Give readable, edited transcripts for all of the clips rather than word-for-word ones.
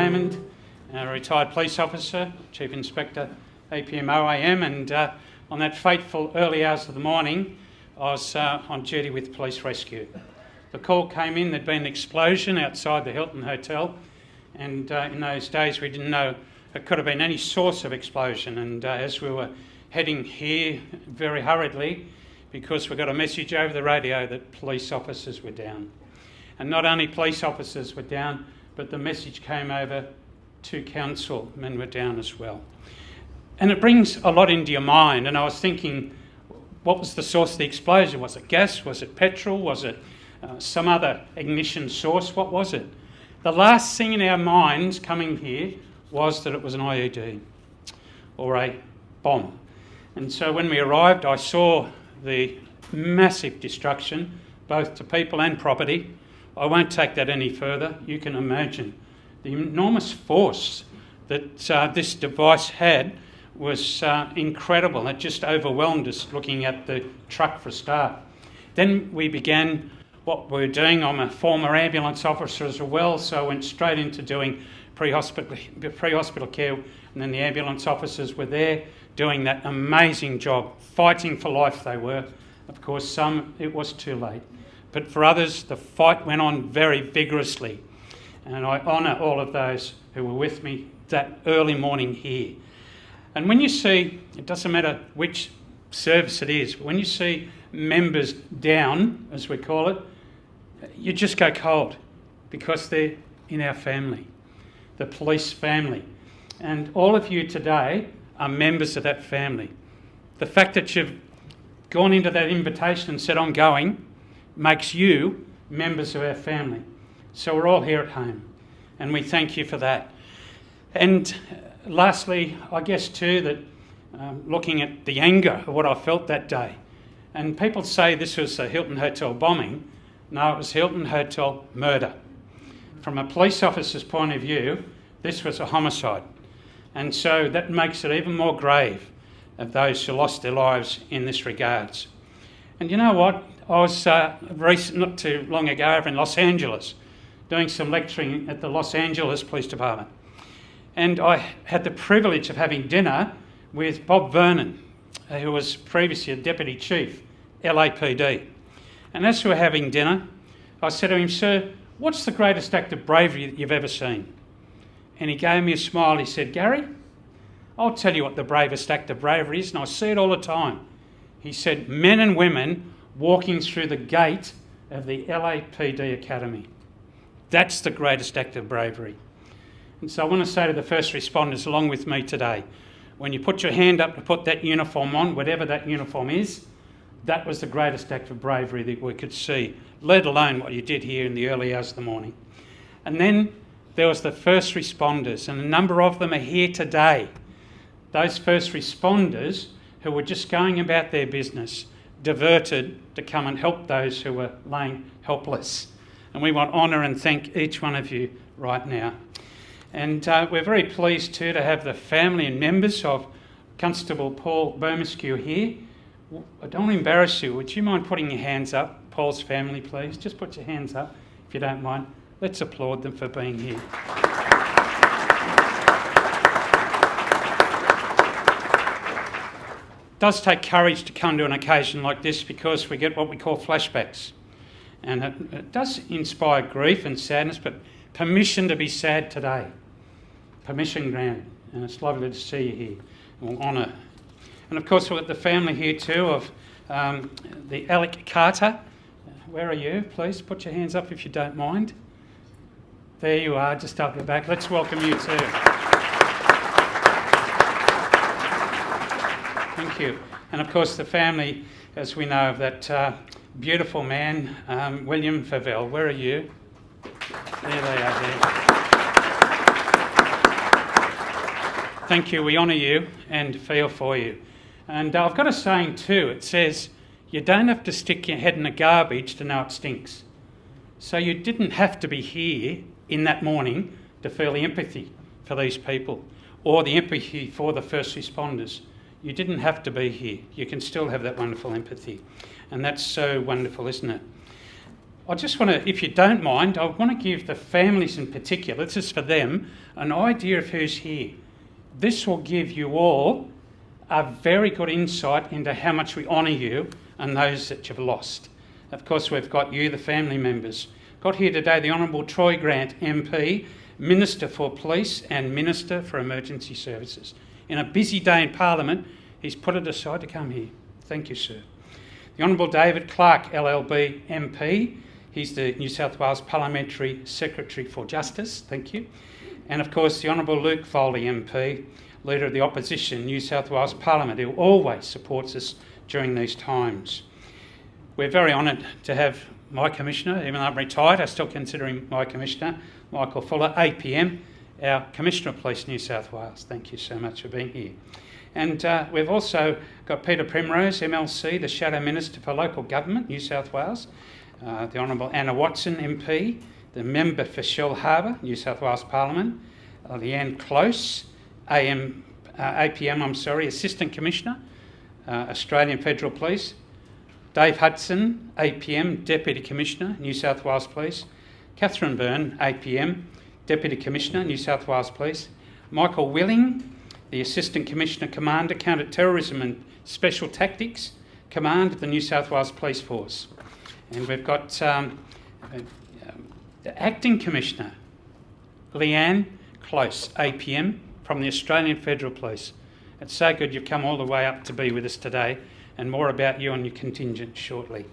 Raymond, a retired police officer, Chief Inspector, APM OAM, and on that fateful early hours of the morning, I was on duty with Police Rescue. The call came in, there'd been an explosion outside the Hilton Hotel, and in those days we didn't know it could have been any source of explosion, and as we were heading here very hurriedly, because we got a message over the radio that police officers were down. And not only police officers were down, but the message came over to councilmen were down as well. And it brings a lot into your mind, and I was thinking, what was the source of the explosion? Was it gas? Was it petrol? Was it some other ignition source? What was it? The last thing in our minds coming here was that it was an IED or a bomb. And so when we arrived, I saw the massive destruction, both to people and property. I won't take that any further. You can imagine the enormous force that this device had was incredible. It just overwhelmed us looking at the truck for a start. Then we began what we're doing. I'm a former ambulance officer as well, so I went straight into doing pre-hospital care, and then the ambulance officers were there doing that amazing job, fighting for life they were. Of course, some it was too late. But for others, the fight went on very vigorously. And I honour all of those who were with me that early morning here. And when you see, it doesn't matter which service it is, but when you see members down, as we call it, you just go cold, because they're in our family, the police family. And all of you today are members of that family. The fact that you've gone into that invitation and said, I'm going, makes you members of our family. So we're all here at home, and we thank you for that. And lastly, I guess too that looking at the anger of what I felt that day, and people say this was a Hilton Hotel bombing. No, it was Hilton Hotel murder. From a police officer's point of view, this was a homicide. And so that makes it even more grave of those who lost their lives in this regards. And you know what? I was not too long ago over in Los Angeles doing some lecturing at the Los Angeles Police Department. And I had the privilege of having dinner with Bob Vernon, who was previously a Deputy Chief, LAPD. And as we were having dinner, I said to him, Sir, what's the greatest act of bravery that you've ever seen? And he gave me a smile. He said, Gary, I'll tell you what the bravest act of bravery is, and I see it all the time. He said, men and women walking through the gate of the LAPD Academy. That's the greatest act of bravery. And so I want to say to the first responders along with me today, when you put your hand up to put that uniform on, whatever that uniform is, that was the greatest act of bravery that we could see, let alone what you did here in the early hours of the morning. And then there was the first responders, and a number of them are here today. Those first responders who were just going about their business, diverted to come and help those who were laying helpless. And we want to honour and thank each one of you right now. And we're very pleased too to have the family and members of Constable Paul Bermaskew here. I don't want to embarrass you. Would you mind putting your hands up, Paul's family, please? Just put your hands up, if you don't mind. Let's applaud them for being here. It does take courage to come to an occasion like this, because we get what we call flashbacks. And it does inspire grief and sadness, but permission to be sad today. Permission granted. And it's lovely to see you here. And we'll honour. And of course, we've got the family here too of the Alec Carter. Where are you? Please put your hands up if you don't mind. There you are, just up the back. Let's welcome you too. Thank you. And of course, the family, as we know, of that beautiful man, William Favell. Where are you? There they are there. Thank you. We honour you and feel for you. And I've got a saying too. It says, you don't have to stick your head in the garbage to know it stinks. So you didn't have to be here in that morning to feel the empathy for these people, or the empathy for the first responders. You didn't have to be here. You can still have that wonderful empathy. And that's so wonderful, isn't it? I just want to, if you don't mind, I want to give the families in particular, this is for them, an idea of who's here. This will give you all a very good insight into how much we honour you and those that you've lost. Of course, we've got you, the family members. Got here today the Honourable Troy Grant MP, Minister for Police and Minister for Emergency Services. In a busy day in Parliament, he's put it aside to come here. Thank you, sir. The Honourable David Clark, LLB MP. He's the New South Wales Parliamentary Secretary for Justice. Thank you. And of course, the Honourable Luke Foley MP, Leader of the Opposition, New South Wales Parliament, who always supports us during these times. We're very honoured to have my Commissioner, even though I'm retired, I still consider him my Commissioner, Michael Fuller, APM, our Commissioner of Police New South Wales. Thank you so much for being here. And we've also got Peter Primrose, MLC, the Shadow Minister for Local Government, New South Wales, the Honourable Anna Watson MP, the Member for Shellharbour, New South Wales Parliament, Leanne Close, APM, Assistant Commissioner, Australian Federal Police, Dave Hudson, APM, Deputy Commissioner, New South Wales Police, Catherine Byrne, APM, Deputy Commissioner, New South Wales Police, Michael Willing, the Assistant Commissioner, Commander, Counter-Terrorism and Special Tactics, Command of the New South Wales Police Force. And we've got the Acting Commissioner, Leanne Close, APM, from the Australian Federal Police. It's so good you've come all the way up to be with us today, and more about you and your contingent shortly.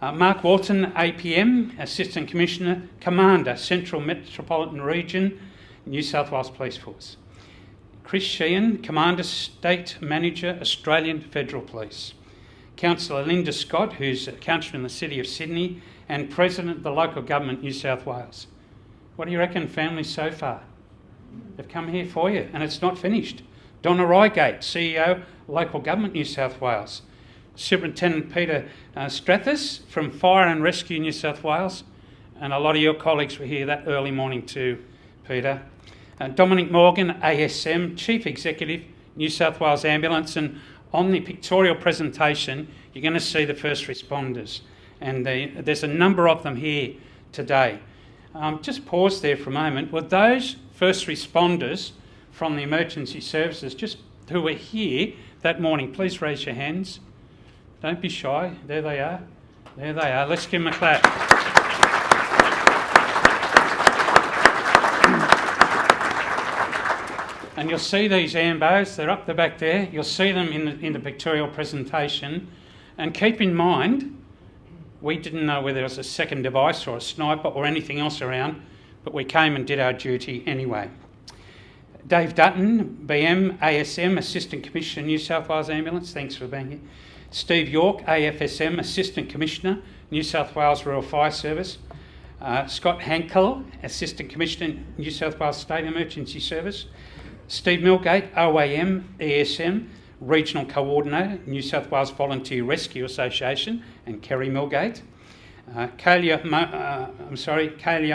Mark Walton, APM, Assistant Commissioner, Commander, Central Metropolitan Region, New South Wales Police Force. Chris Sheehan, Commander, State Manager, Australian Federal Police. Councillor Linda Scott, who's a councillor in the City of Sydney and President of the Local Government, New South Wales. What do you reckon, families, so far? They've come here for you, and it's not finished. Donna Reigate, CEO, Local Government, New South Wales. Superintendent Peter Strathis from Fire and Rescue, New South Wales. And a lot of your colleagues were here that early morning too, Peter. Dominic Morgan, ASM, Chief Executive, New South Wales Ambulance. And on the pictorial presentation, you're going to see the first responders. And there's a number of them here today. Just pause there for a moment. Were those first responders from the emergency services just who were here that morning? Please raise your hands. Don't be shy. There they are. There they are. Let's give them a clap. And you'll see these ambos. They're up the back there. You'll see them in the pictorial presentation. And keep in mind, we didn't know whether there was a second device or a sniper or anything else around, but we came and did our duty anyway. Dave Dutton, BM, ASM, Assistant Commissioner, New South Wales Ambulance. Thanks for being here. Steve York, AFSM, Assistant Commissioner, New South Wales Rural Fire Service. Scott Hankel, Assistant Commissioner, New South Wales State Emergency Service. Steve Milgate, OAM, ESM, Regional Coordinator, New South Wales Volunteer Rescue Association, and Kerry Milgate. Kalia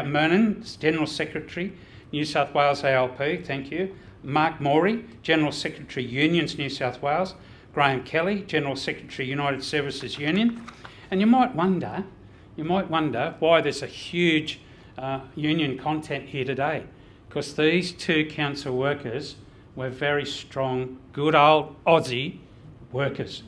Mernon, General Secretary, New South Wales ALP, thank you. Mark Morey, General Secretary, Unions, New South Wales. Graham Kelly, General Secretary, United Services Union. And you might wonder why there's a huge union content here today, because these two council workers were very strong, good old Aussie workers.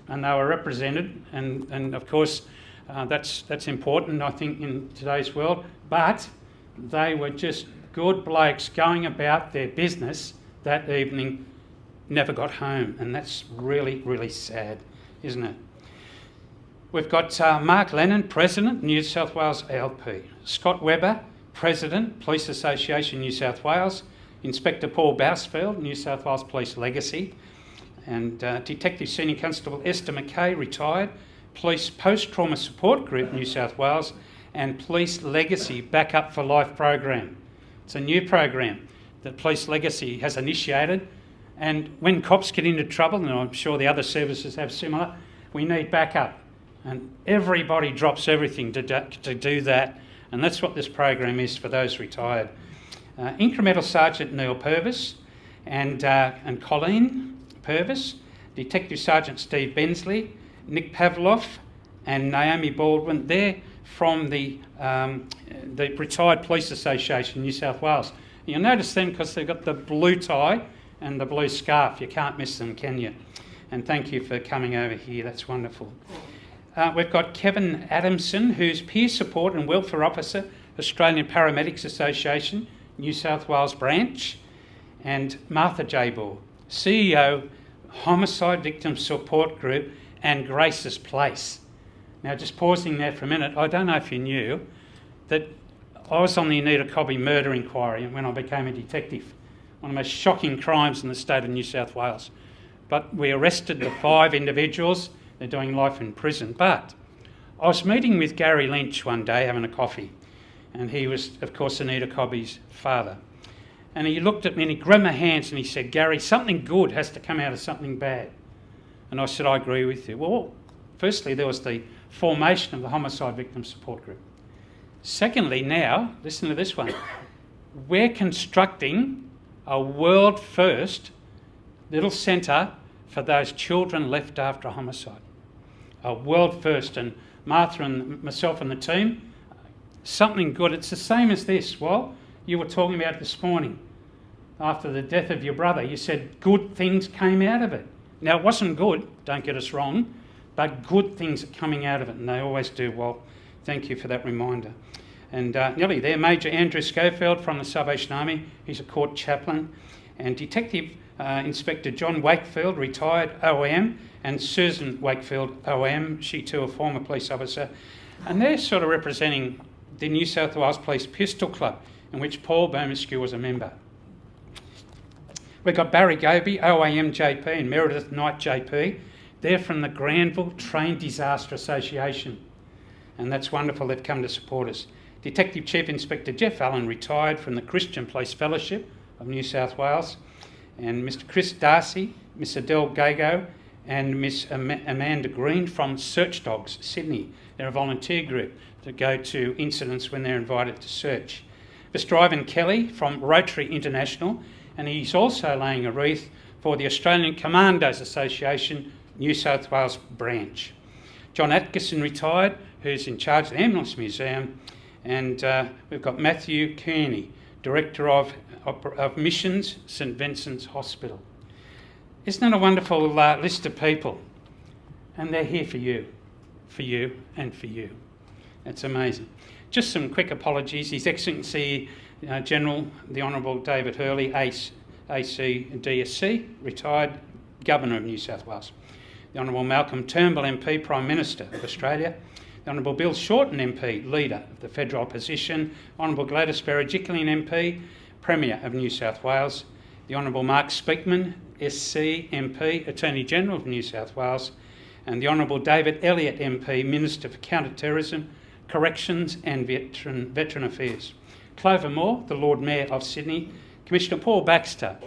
And they were represented, and of course that's important, I think, in today's world, but they were just good blokes going about their business that evening, never got home, and that's really, really sad, isn't it? We've got Mark Lennon, President, New South Wales ALP. Scott Webber, President, Police Association, New South Wales. Inspector Paul Bousfeld, New South Wales Police Legacy. And Detective Senior Constable Esther McKay, retired. Police Post-Trauma Support Group, New South Wales. And Police Legacy Backup for Life program. It's a new program that Police Legacy has initiated. And when cops get into trouble, and I'm sure the other services have similar, we need backup. And everybody drops everything to do that. And that's what this program is for those retired. Incremental Sergeant Neil Purvis and Colleen Purvis, Detective Sergeant Steve Bensley, Nick Pavlov, and Naomi Baldwin. They're from the Retired Police Association, New South Wales. You'll notice them because they've got the blue tie and the blue scarf. You can't miss them, can you? And thank you for coming over here. That's wonderful. We've got Kevin Adamson, who's Peer Support and Welfare Officer, Australian Paramedics Association, New South Wales branch, and Martha Jabor, CEO, Homicide Victim Support Group and Grace's Place. Now, just pausing there for a minute, I don't know if you knew that I was on the Anita Cobby murder inquiry when I became a detective, one of the most shocking crimes in the state of New South Wales. But we arrested the 5 individuals. They're doing life in prison. But I was meeting with Gary Lynch one day having a coffee, and he was, of course, Anita Cobby's father. And he looked at me and he grabbed my hands and he said, "Gary, something good has to come out of something bad." And I said, "I agree with you." Well, firstly, there was the formation of the Homicide Victim Support Group. Secondly, now, listen to this one. We're constructing a world-first little centre for those children left after a homicide. A world first. And Martha and myself and the team, something good. It's the same as this. Well, you were talking about this morning. After the death of your brother, you said good things came out of it. Now, it wasn't good, don't get us wrong, but good things are coming out of it, and they always do. Well, thank you for that reminder. And nearly there, Major Andrew Schofield from the Salvation Army. He's a court chaplain. And Detective Inspector John Wakefield, retired OAM, and Susan Wakefield, OAM, she too a former police officer. And they're sort of representing the New South Wales Police Pistol Club, in which Paul Bermaskew was a member. We've got Barry Goby, OAM JP, and Meredith Knight JP. They're from the Granville Train Disaster Association. And that's wonderful, they've come to support us. Detective Chief Inspector Jeff Allen, retired from the Christian Police Fellowship of New South Wales. And Mr Chris Darcy, Miss Adele Gago, and Miss Amanda Green from Search Dogs, Sydney. They're a volunteer group that go to incidents when they're invited to search. Mr Ivan Kelly from Rotary International, and he's also laying a wreath for the Australian Commandos Association, New South Wales branch. John Atkinson, retired, who's in charge of the Ambulance Museum, and we've got Matthew Kearney, Director of Missions, St Vincent's Hospital. Isn't that a wonderful list of people? And they're here for you, and for you. It's amazing. Just some quick apologies. His Excellency General, the Honourable David Hurley, AC DSC, retired Governor of New South Wales. The Honourable Malcolm Turnbull MP, Prime Minister of Australia. The Honourable Bill Shorten MP, Leader of the Federal Opposition. Honourable Gladys Berejiklian MP, Premier of New South Wales. The Honourable Mark Speakman, SC MP, Attorney General of New South Wales. And the Honourable David Elliott MP, Minister for Counter-Terrorism, Corrections and Veteran Affairs. Clover Moore, the Lord Mayor of Sydney. Commissioner Paul Baxter,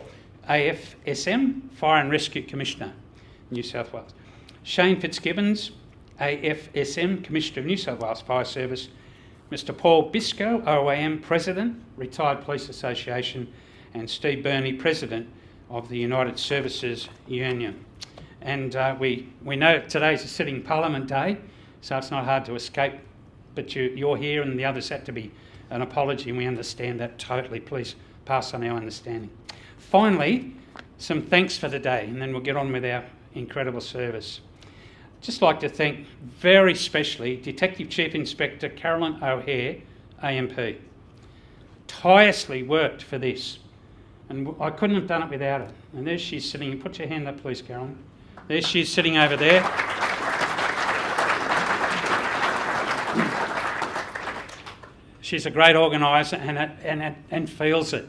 AFSM, Fire and Rescue Commissioner, New South Wales. Shane Fitzgibbons, AFSM, Commissioner of New South Wales Fire Service. Mr Paul Biscoe, OAM President, Retired Police Association. And Steve Burney, President of the United Services Union. And we know today's a sitting Parliament Day, so it's not hard to escape, but you're here and the others had to be an apology, and we understand that totally. Please pass on our understanding. Finally, some thanks for the day, and then we'll get on with our incredible service. Just like to thank very specially Detective Chief Inspector Carolyn O'Hare, AMP. Tirelessly worked for this, and I couldn't have done it without her. And there she's sitting. Put your hand up, please, Carolyn. There she is sitting over there. She's a great organiser and feels it,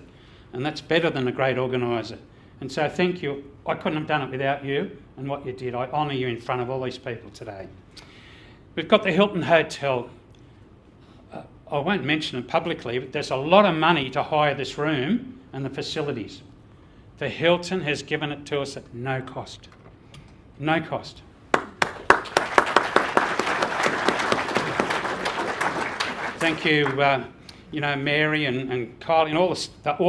and that's better than a great organiser. And so thank you. I couldn't have done it without you and what you did. I honour you in front of all these people today. We've got the Hilton Hotel. I won't mention it publicly, but there's a lot of money to hire this room and the facilities. The Hilton has given it to us at no cost. No cost. Thank you, Mary and Kyle and all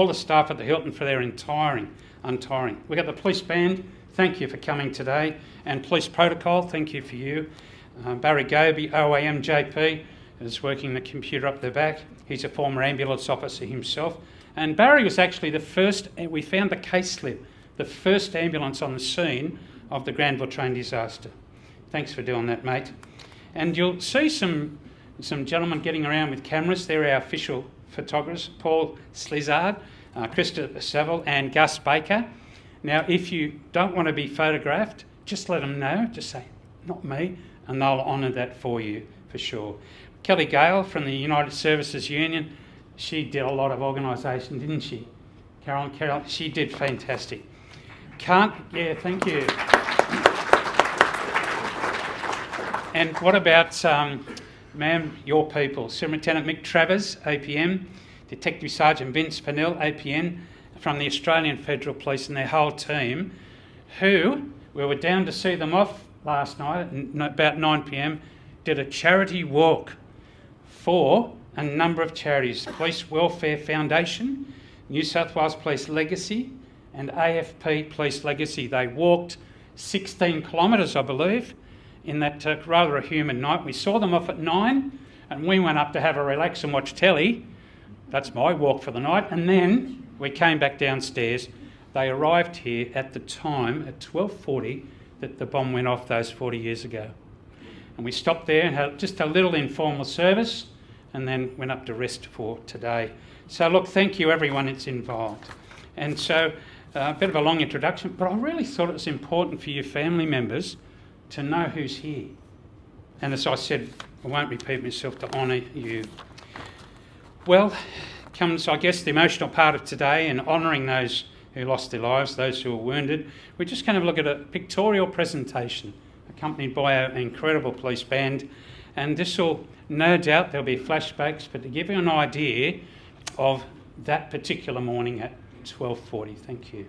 the staff at the Hilton for their untiring. We've got the police band. Thank you for coming today. And police protocol, thank you for you. Barry Goby, OAM JP, is working the computer up the back. He's a former ambulance officer himself. And Barry was actually the first, we found the case slip, the first ambulance on the scene of the Granville train disaster. Thanks for doing that, mate. And you'll see some gentlemen getting around with cameras. They're our official photographers, Paul Slizard, Christopher Saville and Gus Baker. Now, if you don't want to be photographed, just let them know. Just say, not me, and they'll honour that for you, for sure. Kelly Gale from the United Services Union, she did a lot of organisation, didn't she? Carol, she did fantastic. Yeah, thank you. And what about, ma'am, your people? Superintendent Mick Travers, APM, Detective Sergeant Vince Pennell, APN, from the Australian Federal Police and their whole team, who, we were down to see them off last night at about 9 p.m, did a charity walk for a number of charities, Police Welfare Foundation, New South Wales Police Legacy and AFP Police Legacy. They walked 16 kilometres, I believe, in that rather a humid night. We saw them off at 9 and we went up to have a relax and watch telly. That's my walk for the night. And then we came back downstairs. They arrived here at the time, at 12:40, that the bomb went off those 40 years ago. And we stopped there and had just a little informal service and then went up to rest for today. So look, thank you everyone that's involved. And so a bit of a long introduction, but I really thought it was important for your family members to know who's here. And as I said, I won't repeat myself to honour you. Well, comes, I guess, the emotional part of today and honouring those who lost their lives, those who were wounded. We're just going to look at a pictorial presentation accompanied by an incredible police band. And this will, no doubt, there'll be flashbacks, but to give you an idea of that particular morning at 12:40. Thank you.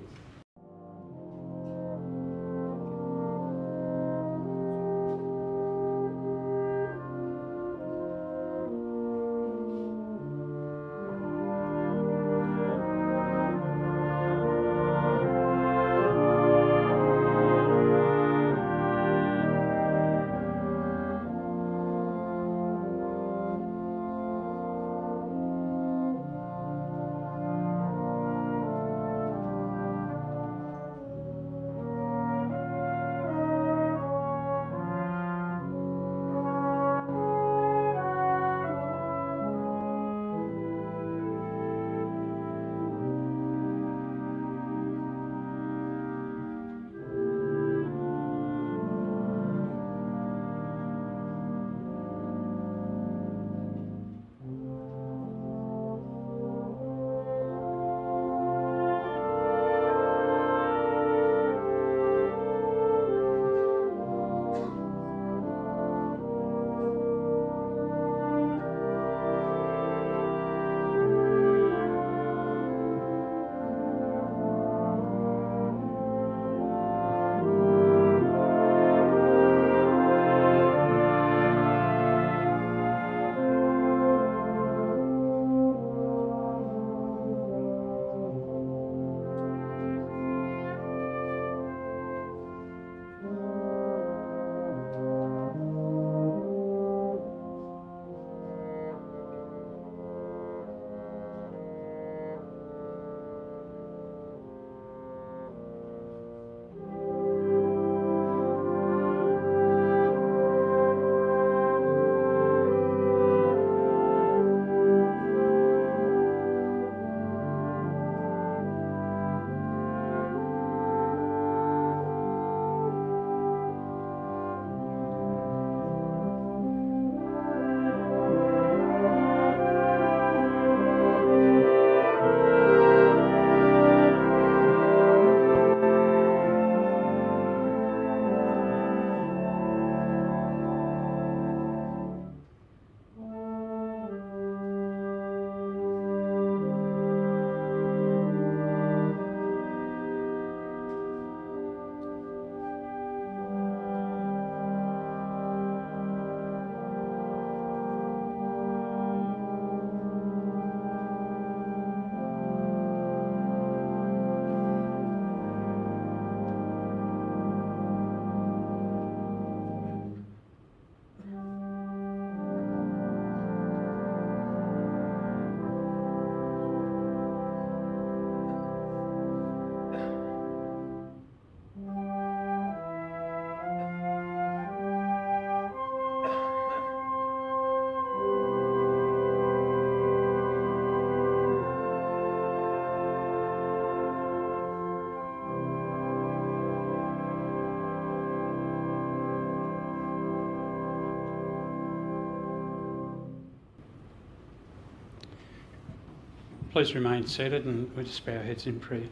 Please remain seated and we'll just bow our heads in prayer.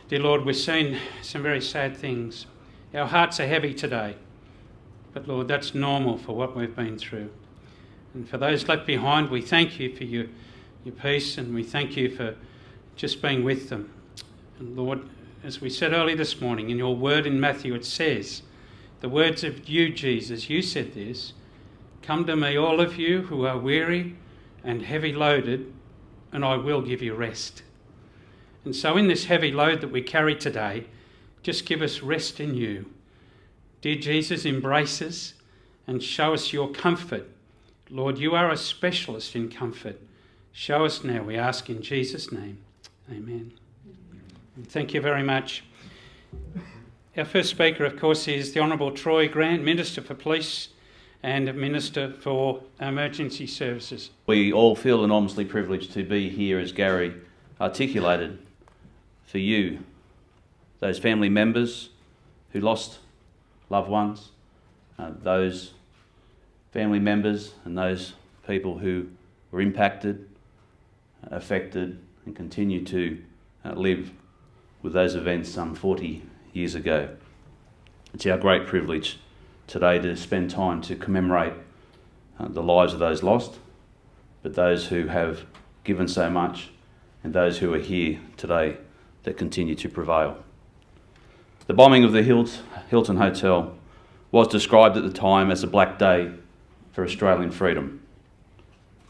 Dear Lord, we've seen some very sad things. Our hearts are heavy today, but Lord, that's normal for what we've been through. And for those left behind, we thank you for your peace, and we thank you for just being with them. And Lord, as we said earlier this morning, in your word in Matthew, it says, the words of you, Jesus, you said this, "Come to me, all of you who are weary and heavy loaded, and I will give you rest." And so in this heavy load that we carry today, just give us rest in you. Dear Jesus, embrace us and show us your comfort. Lord, you are a specialist in comfort. Show us now, we ask in Jesus' name. Amen. And thank you very much. Our first speaker, of course, is the Honourable Troy Grant, Minister for Police and Minister for Emergency Services. We all feel enormously privileged to be here, as Gary articulated, for you, those family members who lost loved ones, those family members and those people who were impacted, affected and continue to live with those events some 40 years ago. It's our great privilege today to spend time to commemorate the lives of those lost, but those who have given so much and those who are here today that continue to prevail. The bombing of the Hilton Hotel was described at the time as a black day for Australian freedom.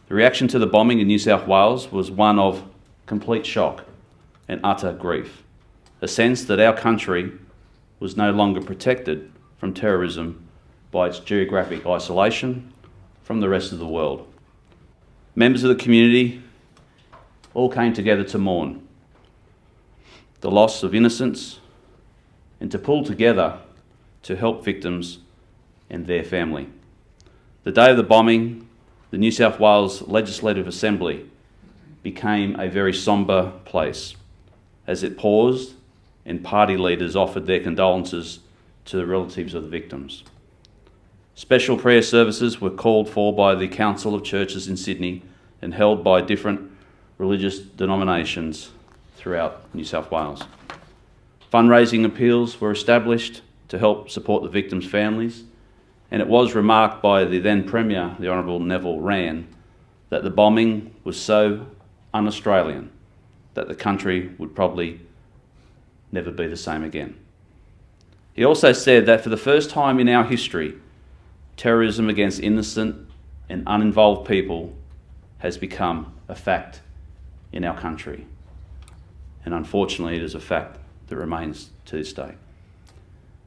The reaction to the bombing in New South Wales was one of complete shock and utter grief, a sense that our country was no longer protected from terrorism by its geographic isolation from the rest of the world. Members of the community all came together to mourn the loss of innocence and to pull together to help victims and their family. The day of the bombing, the New South Wales Legislative Assembly became a very sombre place as it paused and party leaders offered their condolences to the relatives of the victims. Special prayer services were called for by the Council of Churches in Sydney and held by different religious denominations throughout New South Wales. Fundraising appeals were established to help support the victims' families, and it was remarked by the then Premier, the Honourable Neville Wran, that the bombing was so un-Australian that the country would probably never be the same again. He also said that for the first time in our history, terrorism against innocent and uninvolved people has become a fact in our country. And unfortunately, it is a fact that remains to this day.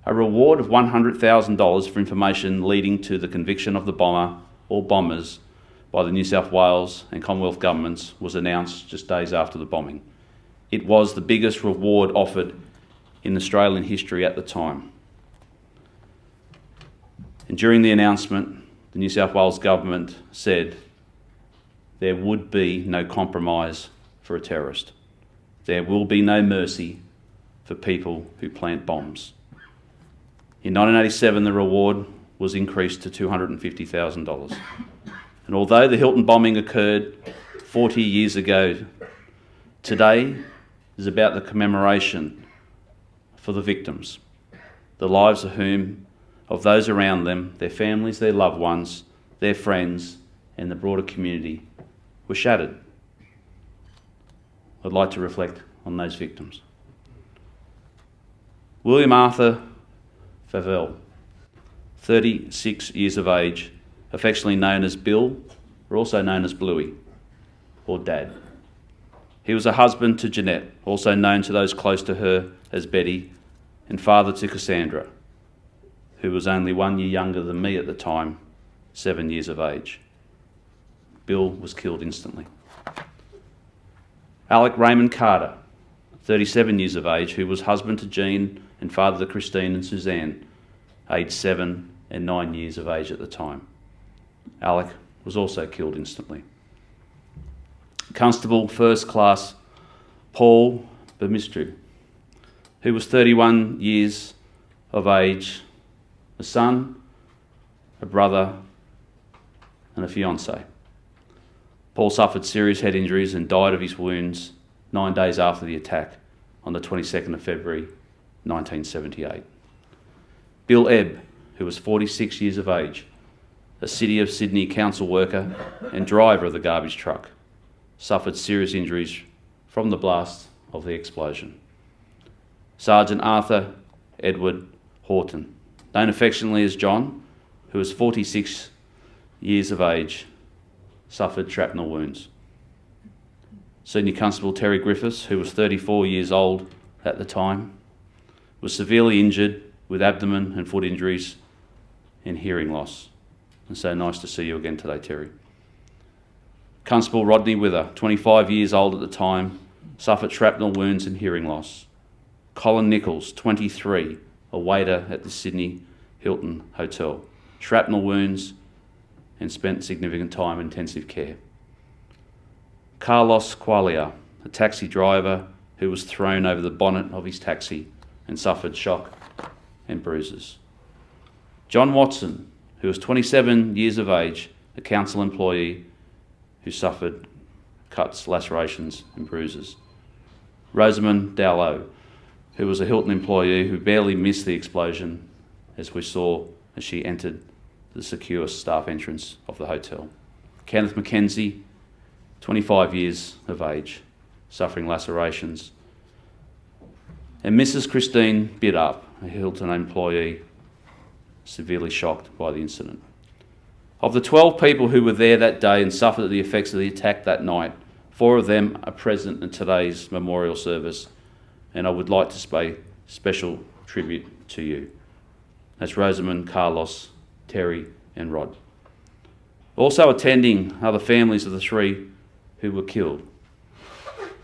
A reward of $100,000 for information leading to the conviction of the bomber or bombers by the New South Wales and Commonwealth governments was announced just days after the bombing. It was the biggest reward offered in Australian history at the time. And during the announcement, the New South Wales government said there would be no compromise for a terrorist. There will be no mercy for people who plant bombs. In 1987, the reward was increased to $250,000. And although the Hilton bombing occurred 40 years ago, today is about the commemoration for the victims, the lives of those around them, their families, their loved ones, their friends, and the broader community were shattered. I'd like to reflect on those victims. William Arthur Favell, 36 years of age, affectionately known as Bill, or also known as Bluey, or Dad. He was a husband to Jeanette, also known to those close to her as Betty, and father to Cassandra, who was only 1 year younger than me at the time, 7 years of age. Bill was killed instantly. Alec Raymond Carter, 37 years of age, who was husband to Jean and father to Christine and Suzanne, aged 7 and 9 years of age at the time. Alec was also killed instantly. Constable First Class Paul Bermistru, who was 31 years of age, a son, a brother and a fiancé. Paul suffered serious head injuries and died of his wounds 9 days after the attack on the 22nd of February 1978. Bill Ebb, who was 46 years of age, a City of Sydney council worker and driver of the garbage truck, suffered serious injuries from the blast of the explosion. Sergeant Arthur Edward Horton, known affectionately as John, who was 46 years of age, suffered shrapnel wounds. Senior Constable Terry Griffiths, who was 34 years old at the time, was severely injured with abdomen and foot injuries and hearing loss. And so nice to see you again today, Terry. Constable Rodney Wither, 25 years old at the time, suffered shrapnel wounds and hearing loss. Colin Nichols, 23, a waiter at the Sydney Hilton Hotel, shrapnel wounds and spent significant time in intensive care. Carlos Qualia, a taxi driver who was thrown over the bonnet of his taxi and suffered shock and bruises. John Watson, who was 27 years of age, a council employee who suffered cuts, lacerations and bruises. Rosamond Dowlow, who was a Hilton employee who barely missed the explosion, as we saw as she entered the secure staff entrance of the hotel. Kenneth McKenzie, 25 years of age, suffering lacerations. And Mrs. Christine Biddup, a Hilton employee, severely shocked by the incident. Of the 12 people who were there that day and suffered the effects of the attack that night, 4 of them are present in today's memorial service, and I would like to pay special tribute to you. That's Rosamond, Carlos, Terry and Rod. Also attending are the families of the 3 who were killed.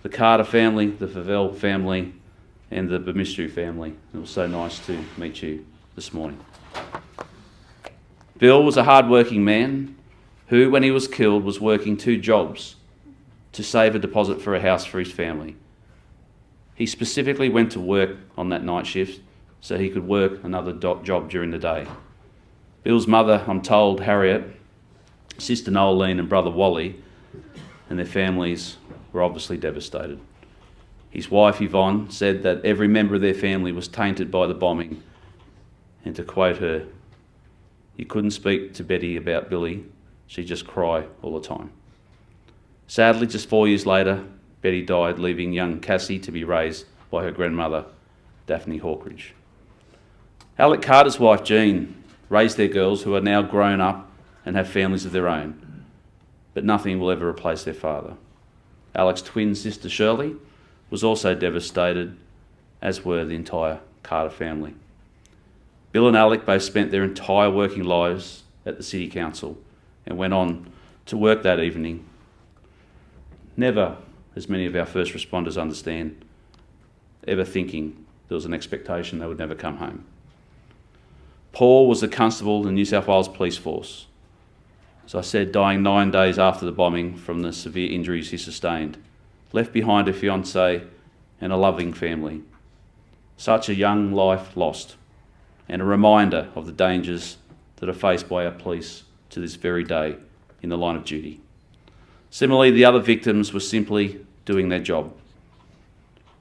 The Carter family, the Favell family and the Bemistu family. It was so nice to meet you this morning. Bill was a hard-working man who, when he was killed, was working 2 jobs to save a deposit for a house for his family. He specifically went to work on that night shift so he could work another job during the day. Bill's mother, I'm told, Harriet, sister Noeline and brother Wally, and their families were obviously devastated. His wife Yvonne said that every member of their family was tainted by the bombing, and to quote her, "You couldn't speak to Betty about Billy, she'd just cry all the time." Sadly, just 4 years later, Betty died, leaving young Cassie to be raised by her grandmother, Daphne Hawkridge. Alec Carter's wife, Jean, raised their girls who are now grown up and have families of their own, but nothing will ever replace their father. Alec's twin sister, Shirley, was also devastated, as were the entire Carter family. Bill and Alec both spent their entire working lives at the City Council and went on to work that evening. Never, as many of our first responders understand, ever thinking there was an expectation they would never come home. Paul was a constable in the New South Wales Police Force. As I said, dying 9 days after the bombing from the severe injuries he sustained, left behind a fiancée and a loving family. Such a young life lost, and a reminder of the dangers that are faced by our police to this very day in the line of duty. Similarly, the other victims were simply doing their job.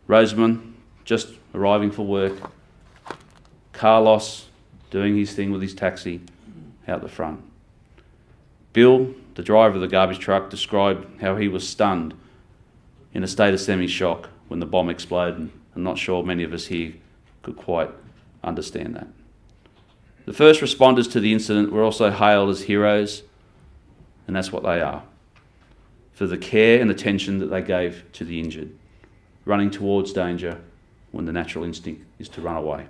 Rosamond, just arriving for work. Carlos, doing his thing with his taxi out the front. Bill, the driver of the garbage truck, described how he was stunned in a state of semi-shock when the bomb exploded. I'm not sure many of us here could quite understand that. The first responders to the incident were also hailed as heroes, and that's what they are, for the care and attention that they gave to the injured, running towards danger when the natural instinct is to run away.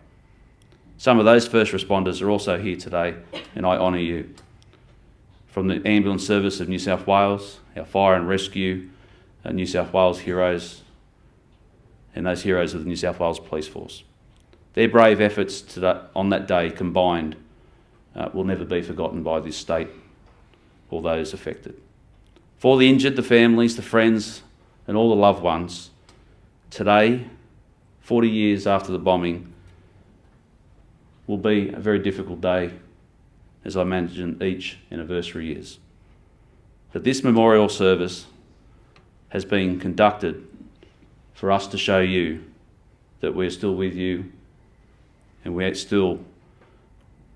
Some of those first responders are also here today, and I honour you. From the Ambulance Service of New South Wales, our Fire and Rescue, New South Wales heroes, and those heroes of the New South Wales Police Force. Their brave efforts on that day combined will never be forgotten by this state or those affected. For the injured, the families, the friends, and all the loved ones, today, 40 years after the bombing, will be a very difficult day, as I imagine each anniversary is. that this memorial service has been conducted for us to show you that we're still with you, and we still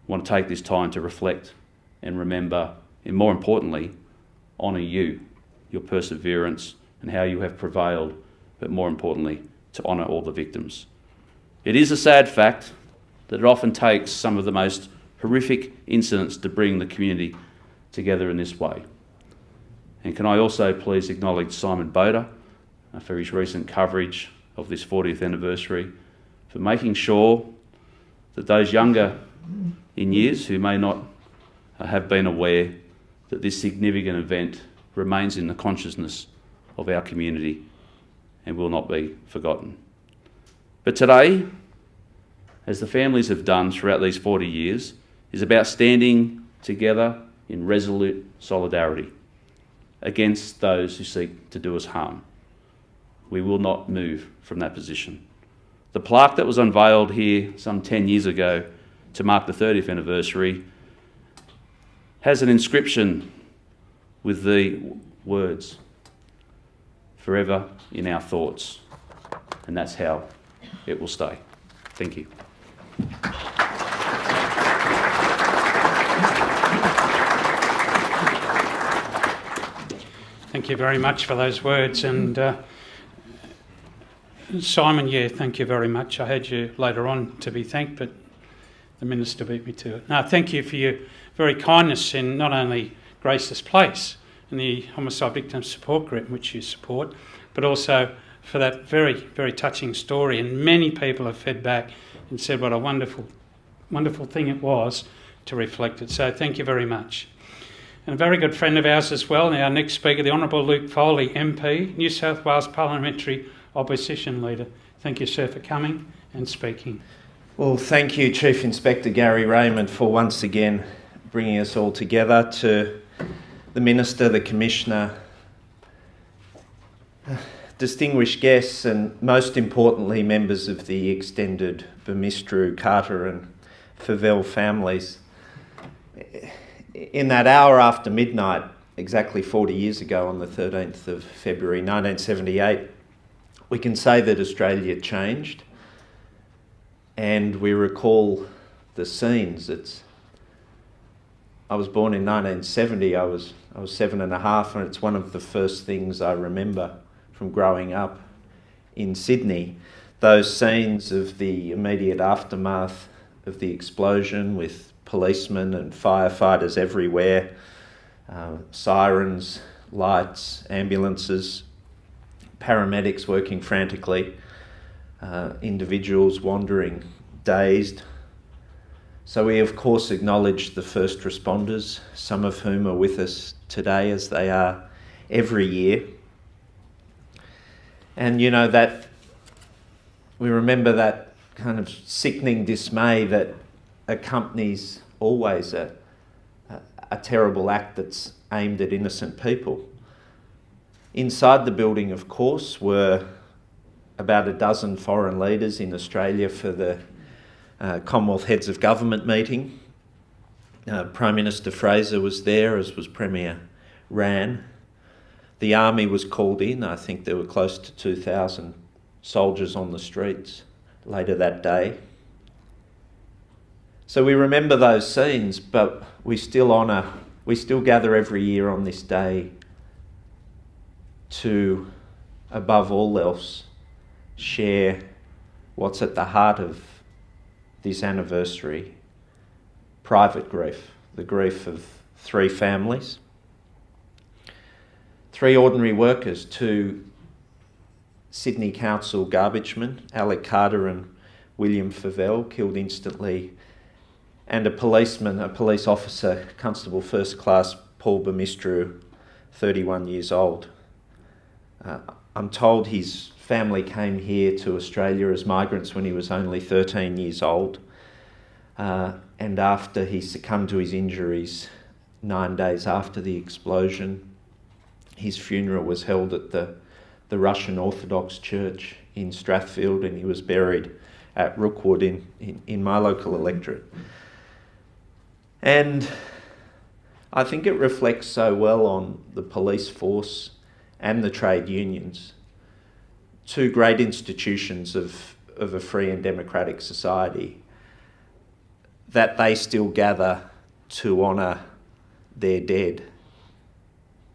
want to take this time to reflect and remember, and more importantly, honour you, your perseverance and how you have prevailed, but more importantly, to honour all the victims. It is a sad fact that it often takes some of the most horrific incidents to bring the community together in this way. And can I also please acknowledge Simon Boda for his recent coverage of this 40th anniversary, for making sure that those younger in years who may not have been aware that this significant event remains in the consciousness of our community and will not be forgotten. But today, as the families have done throughout these 40 years, is about standing together in resolute solidarity against those who seek to do us harm. We will not move from that position. The plaque that was unveiled here some 10 years ago to mark the 30th anniversary has an inscription with the words, "Forever in our thoughts," and that's how it will stay. Thank you. Thank you very much for those words. And Simon, thank you very much. I had you later on to be thanked, but the minister beat me to it. No, thank you for your very kindness in not only Grace This Place and the Homicide Victims Support Group, which you support, but also for that very, very touching story. And many people have fed back and said what a wonderful, wonderful thing it was to reflect it. So thank you very much. And a very good friend of ours as well, our next speaker, the Honourable Luke Foley, MP, New South Wales Parliamentary Opposition Leader. Thank you, sir, for coming and speaking. Well, thank you, Chief Inspector Gary Raymond, for once again bringing us all together, to the Minister, the Commissioner, distinguished guests, and most importantly, members of the extended Bemistru, Carter and Favell families. In that hour after midnight, exactly 40 years ago, on the 13th of February 1978, we can say that Australia changed, and we recall the scenes. I was born in 1970. I was 7.5, and it's one of the first things I remember from growing up in Sydney. Those scenes of the immediate aftermath of the explosion, with policemen and firefighters everywhere, sirens, lights, ambulances, paramedics working frantically, individuals wandering dazed. So we of course acknowledge the first responders, some of whom are with us today, as they are every year. And you know, that we remember that kind of sickening dismay that accompanies always a terrible act that's aimed at innocent people. Inside the building, of course, were about a dozen foreign leaders in Australia for the Commonwealth Heads of Government meeting. Prime Minister Fraser was there, as was Premier Rann. The army was called in. I think there were close to 2,000 soldiers on the streets later that day. So we remember those scenes, but we still gather every year on this day to, above all else, share what's at the heart of this anniversary: private grief, the grief of three families, three ordinary workers, two Sydney Council garbagemen, Alec Carter and William Favell, killed instantly, and a policeman, a police officer, Constable First Class Paul Bemistru, 31 years old. I'm told his family came here to Australia as migrants when he was only 13 years old. And after he succumbed to his injuries 9 days after the explosion, his funeral was held at the Russian Orthodox Church in Strathfield, and he was buried at Rookwood in my local electorate. And I think it reflects so well on the police force and the trade unions, two great institutions of a free and democratic society, that they still gather to honour their dead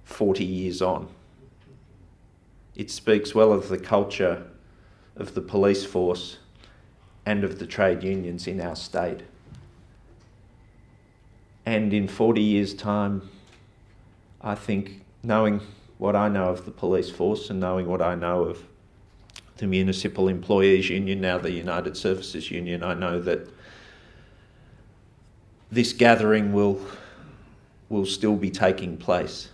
40 years on. It speaks well of the culture of the police force and of the trade unions in our state. And in 40 years' time, I think, knowing what I know of the police force and knowing what I know of the Municipal Employees Union, now the United Services Union, I know that this gathering will still be taking place.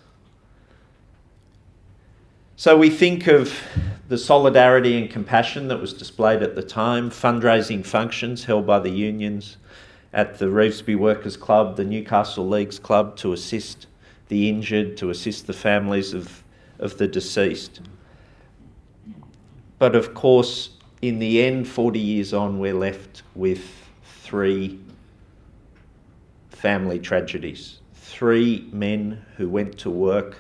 So we think of the solidarity and compassion that was displayed at the time, fundraising functions held by the unions at the Revesby Workers Club, the Newcastle Leagues Club, to assist the injured, to assist the families of the deceased. But of course, in the end, 40 years on, we're left with 3 family tragedies. 3 men who went to work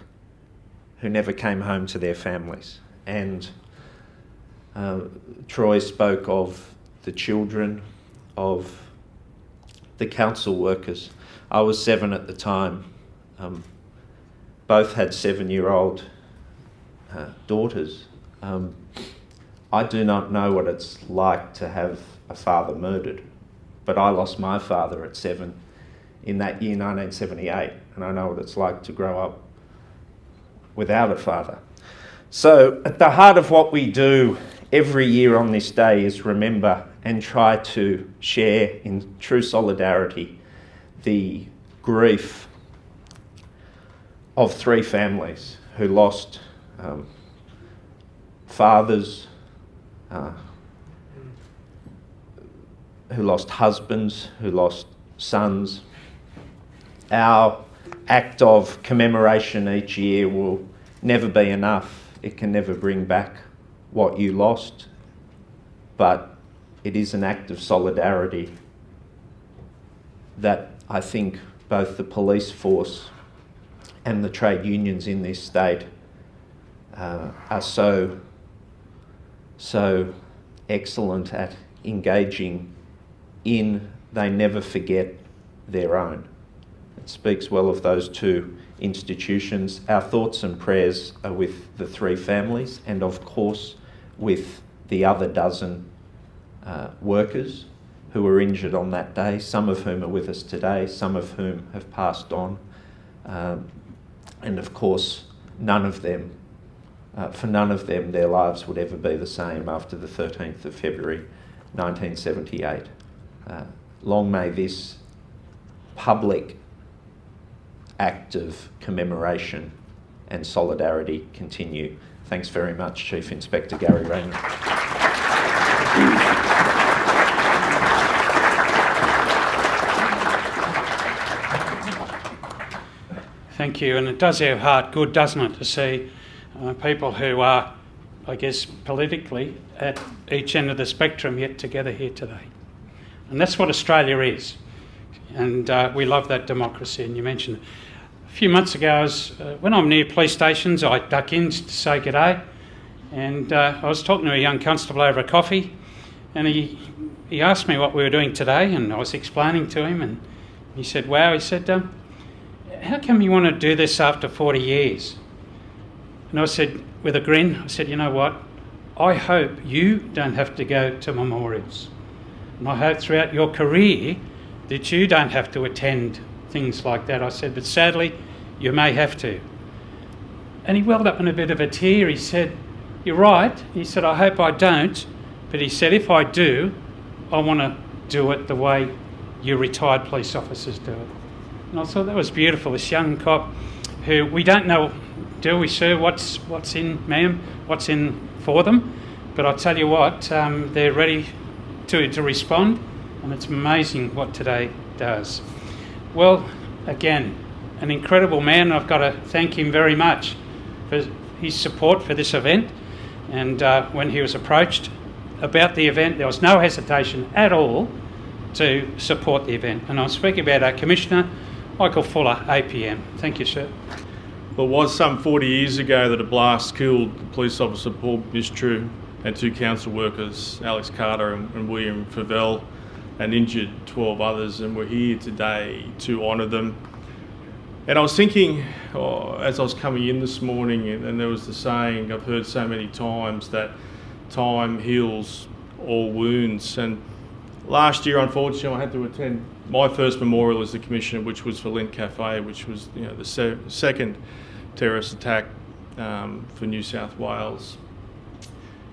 who never came home to their families. And Troy spoke of the children, of the council workers. I was 7 at the time. Both had 7-year-old daughters. I do not know what it's like to have a father murdered, but I lost my father at 7 in that year, 1978, and I know what it's like to grow up without a father. So at the heart of what we do every year on this day is remember and try to share in true solidarity the grief of 3 families who lost fathers, who lost husbands, who lost sons. Our act of commemoration each year will never be enough. It can never bring back what you lost, but it is an act of solidarity that I think both the police force and the trade unions in this state are so excellent at engaging in. They never forget their own. It speaks well of those 2 institutions. Our thoughts and prayers are with the 3 families and of course with the other dozen workers who were injured on that day, some of whom are with us today, some of whom have passed on. And of course, for none of them, their lives would ever be the same after the 13th of February 1978. Long may this public act of commemoration and solidarity continue. Thanks very much, Chief Inspector Gary Raymond. Thank you, and it does our heart good, doesn't it, to see people who are, I guess, politically at each end of the spectrum yet together here today. And that's what Australia is. And we love that democracy, and you mentioned it. A few months ago, when I'm near police stations, I duck in to say g'day, and I was talking to a young constable over a coffee, and he asked me what we were doing today, and I was explaining to him, and he said, wow, he said, how come you want to do this after 40 years? And I said, with a grin, I said, you know what, I hope you don't have to go to memorials, and I hope throughout your career that you don't have to attend things like that. I said, but sadly, you may have to. And he welled up in a bit of a tear. He said, you're right. He said, I hope I don't. But he said, if I do, I want to do it the way you retired police officers do it. And I thought that was beautiful. This young cop who we don't know, do we, sir, what's in, ma'am, what's in for them? But I tell you what, they're ready to respond. And it's amazing what today does. Well, again, an incredible man. I've got to thank him very much for his support for this event. And when he was approached about the event, there was no hesitation at all to support the event. And I'm speaking about our Commissioner Michael Fuller, APM. Thank you, sir. Well, it was some 40 years ago that a blast killed police officer Paul Mistrew and 2 council workers, Alex Carter and William Favell, and injured 12 others, and we're here today to honour them. And I was thinking, as I was coming in this morning, and there was the saying I've heard so many times that time heals all wounds. And last year, unfortunately, I had to attend my first memorial as the Commissioner, which was for Lint Cafe, which was the second terrorist attack for New South Wales.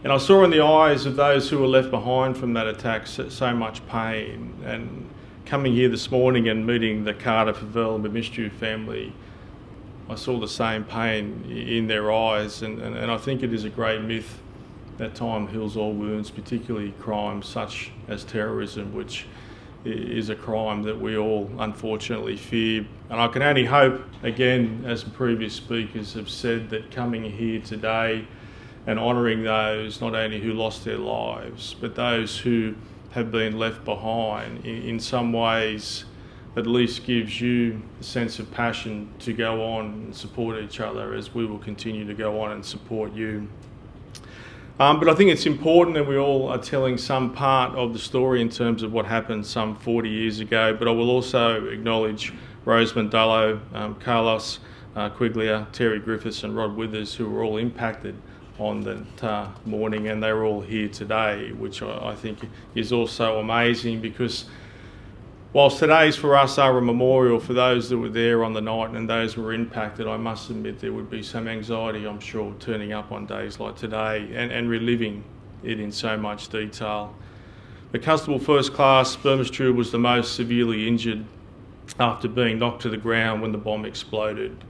And I saw in the eyes of those who were left behind from that attack so much pain. And coming here this morning and meeting the Carter, Favell and Mistrew family, I saw the same pain in their eyes. And I think it is a great myth that time heals all wounds, particularly crimes such as terrorism, which is a crime that we all unfortunately fear. And I can only hope, again, as previous speakers have said, that coming here today and honouring those not only who lost their lives, but those who have been left behind, in some ways at least gives you a sense of passion to go on and support each other, as we will continue to go on and support you. But I think it's important that we all are telling some part of the story in terms of what happened some 40 years ago, but I will also acknowledge Rosamund Dullo, Carlos Quiglia, Terry Griffiths and Rod Withers, who were all impacted on that morning, and they're all here today, which I think is also amazing, because whilst today's for us are a memorial for those that were there on the night and those who were impacted, I must admit there would be some anxiety, I'm sure, turning up on days like today and reliving it in so much detail. The Constable First Class Mistrew was the most severely injured after being knocked to the ground when the bomb exploded.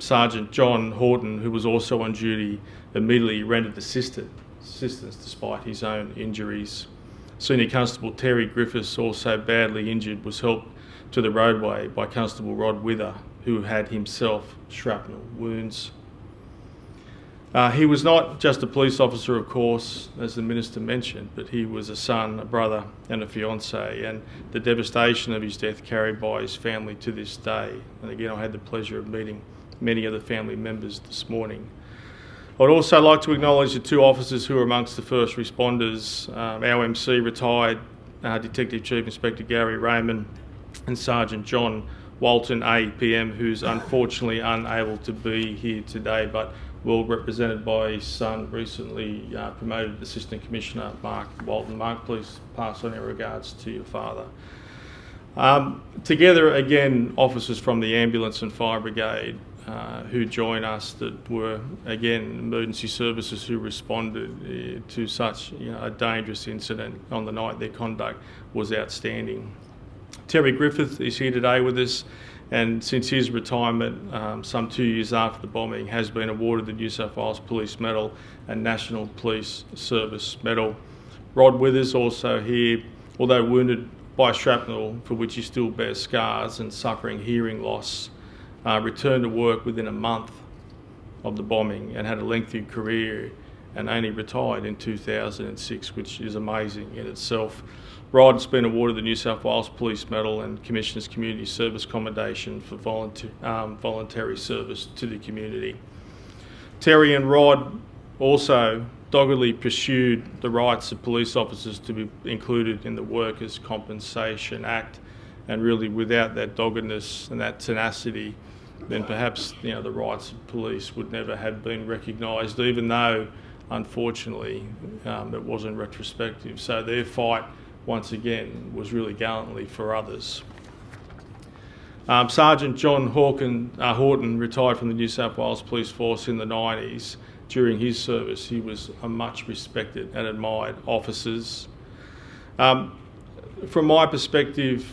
Sergeant John Horton, who was also on duty, immediately rendered assistance despite his own injuries. Senior Constable Terry Griffiths, also badly injured, was helped to the roadway by Constable Rod Wither, who had himself shrapnel wounds. He was not just a police officer, of course, as the Minister mentioned, but he was a son, a brother and a fiancé, and the devastation of his death carried by his family to this day. And again, I had the pleasure of meeting many of the family members this morning. I'd also like to acknowledge the 2 officers who were amongst the first responders, our MC, retired Detective Chief Inspector Gary Raymond, and Sergeant John Walton, APM, who's unfortunately unable to be here today, but well represented by his son, recently promoted Assistant Commissioner Mark Walton. Mark, please pass on our regards to your father. Together, again, officers from the Ambulance and Fire Brigade who join us, that were, again, emergency services who responded to such a dangerous incident on the night. Their conduct was outstanding. Terry Griffith is here today with us, and since his retirement, some 2 years after the bombing, has been awarded the New South Wales Police Medal and National Police Service Medal. Rod Withers, also here, although wounded by shrapnel, for which he still bears scars and suffering hearing loss, returned to work within a month of the bombing and had a lengthy career, and only retired in 2006, which is amazing in itself. Rod's been awarded the New South Wales Police Medal and Commissioner's Community Service Commendation for voluntary service to the community. Terry and Rod also doggedly pursued the rights of police officers to be included in the Workers' Compensation Act, and really without that doggedness and that tenacity, then perhaps the rights of police would never have been recognised, even though, unfortunately, it wasn't retrospective. So their fight, once again, was really gallantly for others. Sergeant John Horton retired from the New South Wales Police Force in the 90s. During his service, he was a much respected and admired officer. From my perspective,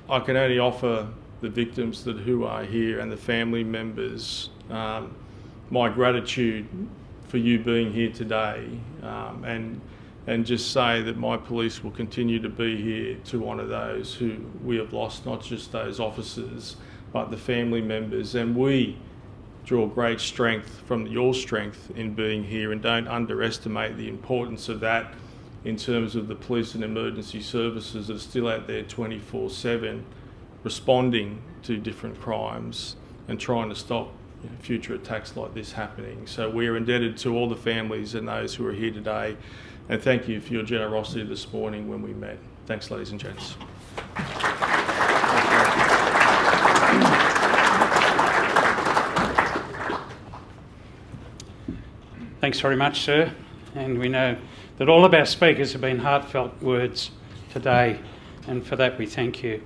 I can only offer the victims who are here and the family members my gratitude for you being here today, and just say that my police will continue to be here to honour those who we have lost, not just those officers, but the family members. And we draw great strength from your strength in being here, and don't underestimate the importance of that in terms of the police and emergency services that are still out there 24/7, responding to different crimes and trying to stop future attacks like this happening. So we are indebted to all the families and those who are here today, and thank you for your generosity this morning when we met. Thanks, ladies and gents. Thanks very much, sir. And we know that all of our speakers have been heartfelt words today, and for that we thank you.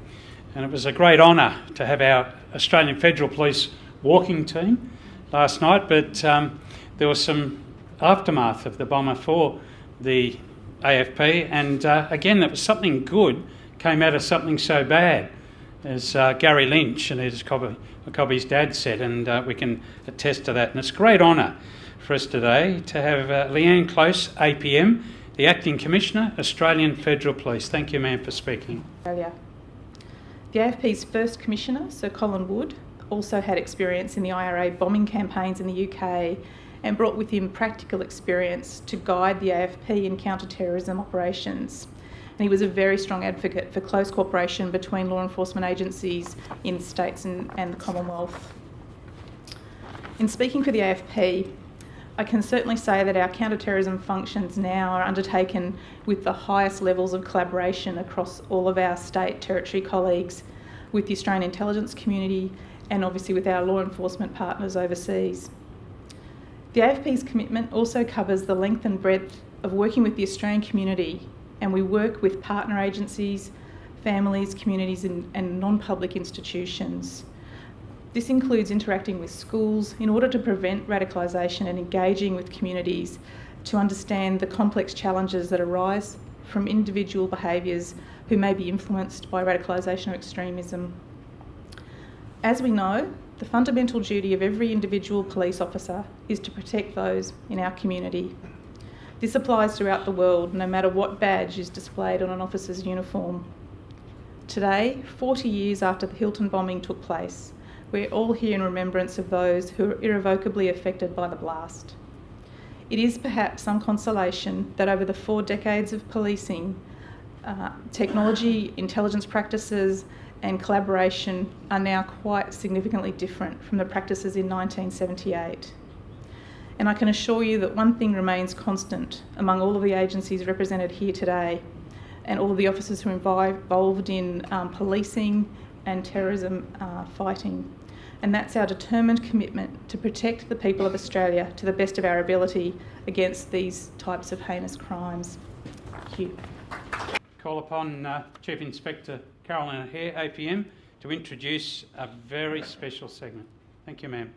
And it was a great honour to have our Australian Federal Police walking team last night, but there was some aftermath of the bomber for the AFP, and again, it was something good came out of something so bad, as Gary Lynch and as Cobby's dad said, and we can attest to that. And it's a great honour for us today to have Leanne Close, APM, the Acting Commissioner, Australian Federal Police. Thank you, ma'am, for speaking. Australia. The AFP's first Commissioner, Sir Colin Wood, also had experience in the IRA bombing campaigns in the UK and brought with him practical experience to guide the AFP in counter-terrorism operations. And he was a very strong advocate for close cooperation between law enforcement agencies in the states and the Commonwealth. In speaking for the AFP, I can certainly say that our counter-terrorism functions now are undertaken with the highest levels of collaboration across all of our state territory colleagues, with the Australian intelligence community, and obviously with our law enforcement partners overseas. The AFP's commitment also covers the length and breadth of working with the Australian community, and we work with partner agencies, families, communities and non-public institutions. This includes interacting with schools in order to prevent radicalisation and engaging with communities to understand the complex challenges that arise from individual behaviours who may be influenced by radicalisation or extremism. As we know, the fundamental duty of every individual police officer is to protect those in our community. This applies throughout the world, no matter what badge is displayed on an officer's uniform. Today, 40 years after the Hilton bombing took place, we're all here in remembrance of those who are irrevocably affected by the blast. It is perhaps some consolation that over the 4 decades of policing, technology, intelligence practices and collaboration are now quite significantly different from the practices in 1978. And I can assure you that one thing remains constant among all of the agencies represented here today and all of the officers who are involved in policing and terrorism fighting. And that's our determined commitment to protect the people of Australia to the best of our ability against these types of heinous crimes. Thank you. Call upon Chief Inspector Carolina Hare, APM, to introduce a very special segment. Thank you, ma'am.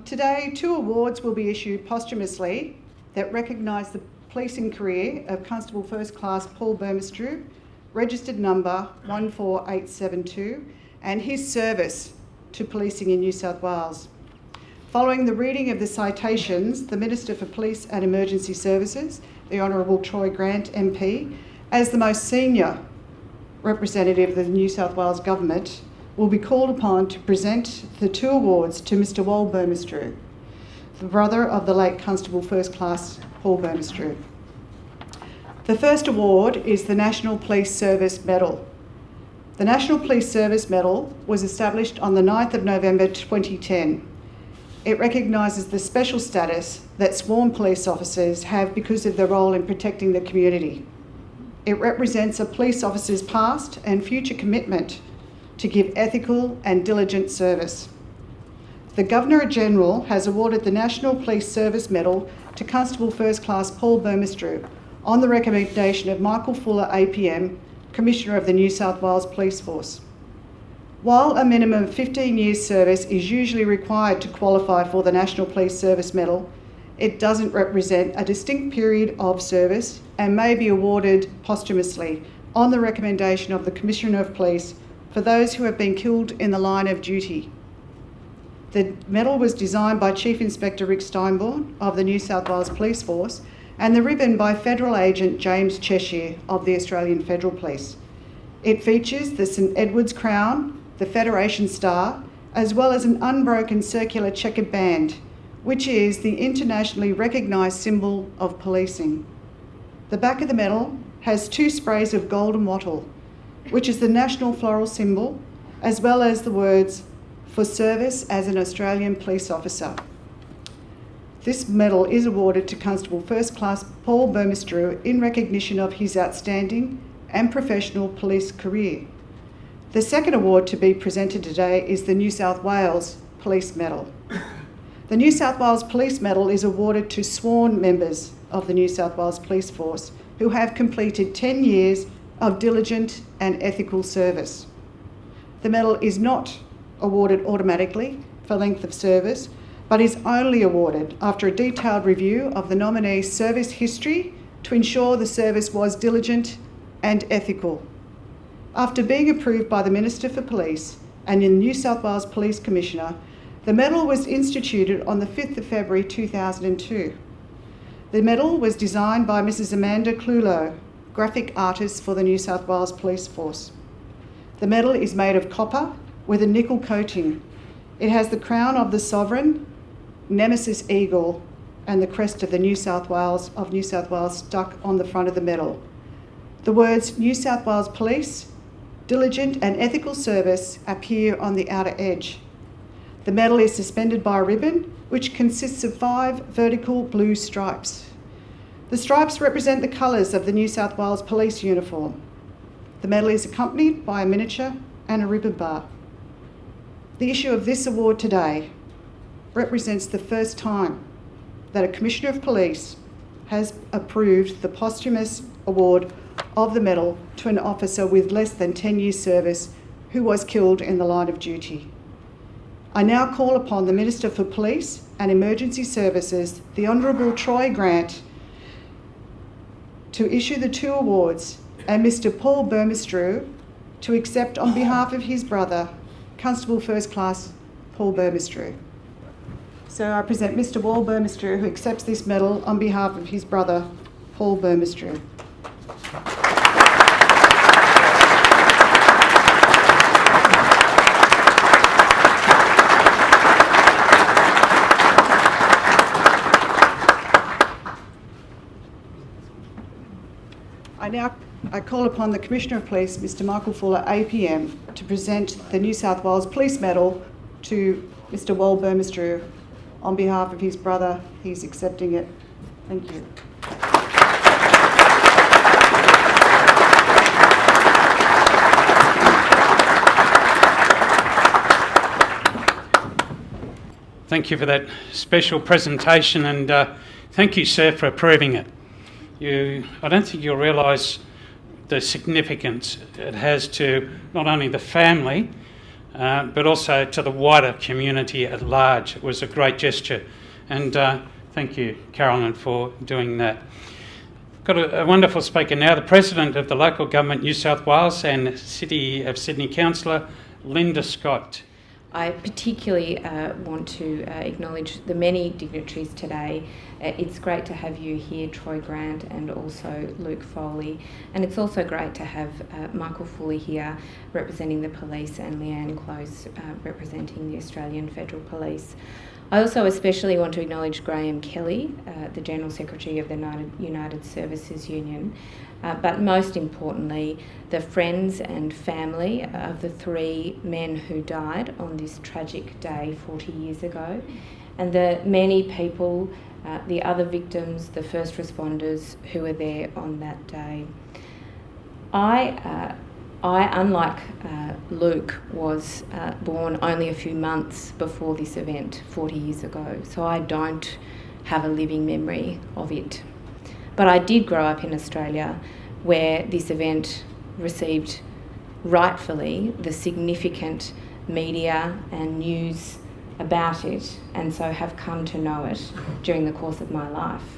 Today, 2 awards will be issued posthumously that recognise the policing career of Constable First Class Paul Burmistrew, registered number 14872, and his service to policing in New South Wales. Following the reading of the citations, the Minister for Police and Emergency Services, the Honourable Troy Grant MP, as the most senior representative of the New South Wales Government, will be called upon to present the 2 awards to Mr Wal Burmistrew, the brother of the late Constable First Class Paul Burmistrew. The first award is the National Police Service Medal. The National Police Service Medal was established on the 9th of November 2010. It recognises the special status that sworn police officers have because of their role in protecting the community. It represents a police officer's past and future commitment to give ethical and diligent service. The Governor-General has awarded the National Police Service Medal to Constable First Class Paul Burmistrew on the recommendation of Michael Fuller APM, Commissioner of the New South Wales Police Force. While a minimum of 15 years service is usually required to qualify for the National Police Service Medal, it doesn't represent a distinct period of service and may be awarded posthumously on the recommendation of the Commissioner of Police for those who have been killed in the line of duty. The medal was designed by Chief Inspector Rick Steinborn of the New South Wales Police Force and the ribbon by Federal Agent James Cheshire of the Australian Federal Police. It features the St Edward's Crown, the Federation Star, as well as an unbroken circular checkered band, which is the internationally recognised symbol of policing. The back of the medal has 2 sprays of golden wattle, which is the national floral symbol, as well as the words, "For service as an Australian police officer." This medal is awarded to Constable First Class Paul Burmistrew in recognition of his outstanding and professional police career. The second award to be presented today is the New South Wales Police Medal. The New South Wales Police Medal is awarded to sworn members of the New South Wales Police Force who have completed 10 years of diligent and ethical service. The medal is not awarded automatically for length of service, but is only awarded after a detailed review of the nominee's service history to ensure the service was diligent and ethical. After being approved by the Minister for Police and the New South Wales Police Commissioner, the medal was instituted on the 5th of February 2002. The medal was designed by Mrs. Amanda Clulo, graphic artist for the New South Wales Police Force. The medal is made of copper with a nickel coating. It has the crown of the Sovereign, Nemesis Eagle, and the crest of the New South Wales stuck on the front of the medal. The words New South Wales Police, diligent and ethical service appear on the outer edge. The medal is suspended by a ribbon which consists of 5 vertical blue stripes. The stripes represent the colours of the New South Wales Police uniform. The medal is accompanied by a miniature and a ribbon bar. The issue of this award today represents the first time that a Commissioner of Police has approved the posthumous award of the medal to an officer with less than 10 years service who was killed in the line of duty. I now call upon the Minister for Police and Emergency Services, the Honourable Troy Grant, to issue the 2 awards, and Mr. Paul Burmistrew to accept on behalf of his brother, Constable First Class Paul Burmistrew. So I present Mr. Paul Burmistrew, who accepts this medal on behalf of his brother, Paul Burmistrew. I call upon the Commissioner of Police, Mr. Michael Fuller, APM, to present the New South Wales Police Medal to Mr. Paul Burmistrew on behalf of his brother. He's accepting it. Thank you. Thank you for that special presentation, and thank you, sir, for approving it. I don't think you'll realise the significance it has to not only the family, but also to the wider community at large. It was a great gesture, and thank you, Carolyn, for doing that. Got a wonderful speaker now, the President of the Local Government New South Wales and City of Sydney Councillor, Linda Scott. I particularly want to acknowledge the many dignitaries today. It's great to have you here, Troy Grant, and also Luke Foley. And it's also great to have Michael Fuller here representing the police and Leanne Close representing the Australian Federal Police. I also especially want to acknowledge Graham Kelly, the General Secretary of the United Services Union, but most importantly, the friends and family of the 3 men who died on this tragic day 40 years ago, and the many people, the other victims, the first responders who were there on that day. I, unlike Luke, was born only a few months before this event 40 years ago, so I don't have a living memory of it. But I did grow up in Australia, where this event received, rightfully, the significant media and news about it, and so have come to know it during the course of my life.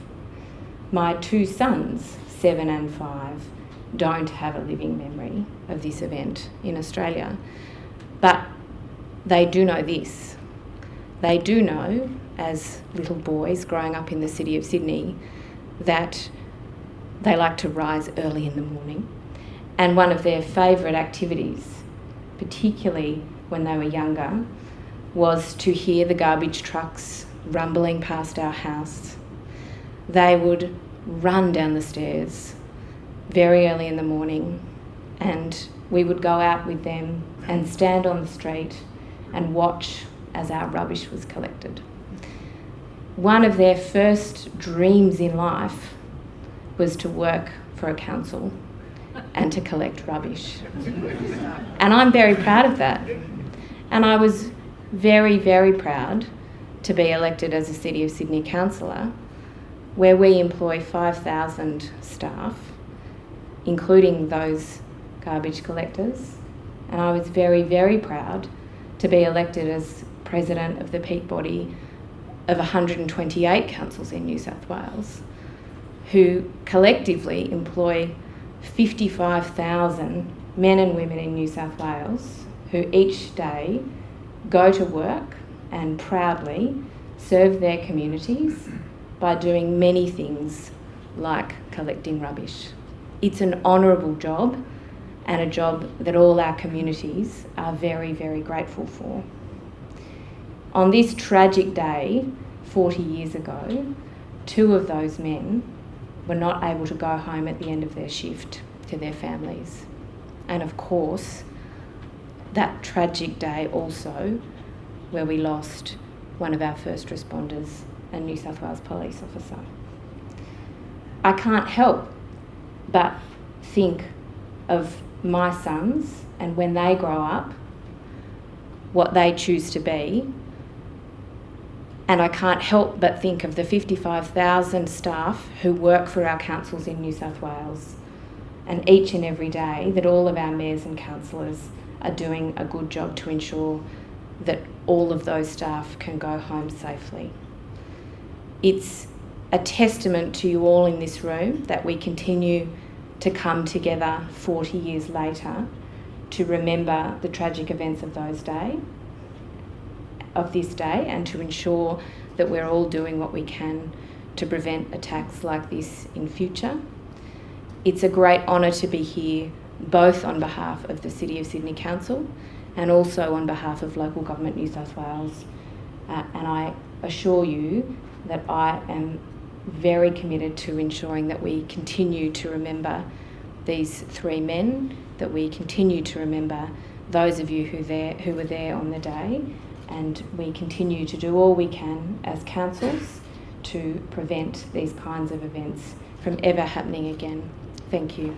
My 2 sons, 7 and 5, don't have a living memory of this event in Australia, but they do know this. They do know, as little boys growing up in the city of Sydney, that they like to rise early in the morning, and one of their favourite activities, particularly when they were younger, was to hear the garbage trucks rumbling past our house. They would run down the stairs very early in the morning and we would go out with them and stand on the street and watch as our rubbish was collected. One of their first dreams in life was to work for a council and to collect rubbish. And I'm very proud of that. And I was very, very proud to be elected as a City of Sydney councillor, where we employ 5,000 staff, including those garbage collectors. And I was very, very proud to be elected as president of the peak body of 128 councils in New South Wales, who collectively employ 55,000 men and women in New South Wales who each day go to work and proudly serve their communities by doing many things like collecting rubbish. It's an honourable job and a job that all our communities are very, very grateful for. On this tragic day, 40 years ago, 2 of those men were not able to go home at the end of their shift to their families. And of course, that tragic day also, where we lost one of our first responders, a New South Wales police officer. I can't help but think of my sons and when they grow up, what they choose to be. And I can't help but think of the 55,000 staff who work for our councils in New South Wales, and each and every day that all of our mayors and councillors are doing a good job to ensure that all of those staff can go home safely. It's a testament to you all in this room that we continue to come together 40 years later to remember the tragic events of this day and to ensure that we're all doing what we can to prevent attacks like this in future. It's a great honour to be here, both on behalf of the City of Sydney Council and also on behalf of Local Government New South Wales. And I assure you that I am very committed to ensuring that we continue to remember these 3 men, that we continue to remember those of you who were there on the day, and we continue to do all we can as councils to prevent these kinds of events from ever happening again. Thank you.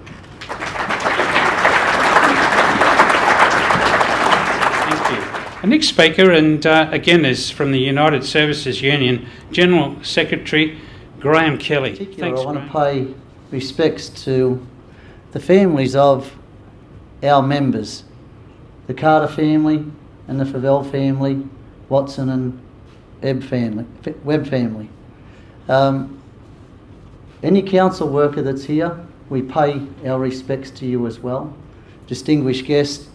Thank you. The next speaker, and again, is from the United Services Union, General Secretary Graham Kelly. In particular, Thanks, I want Graham. to pay respects to the families of our members, the Carter family and the Favell family, Watson and Webb family. Any council worker that's here, we pay our respects to you as well, distinguished guests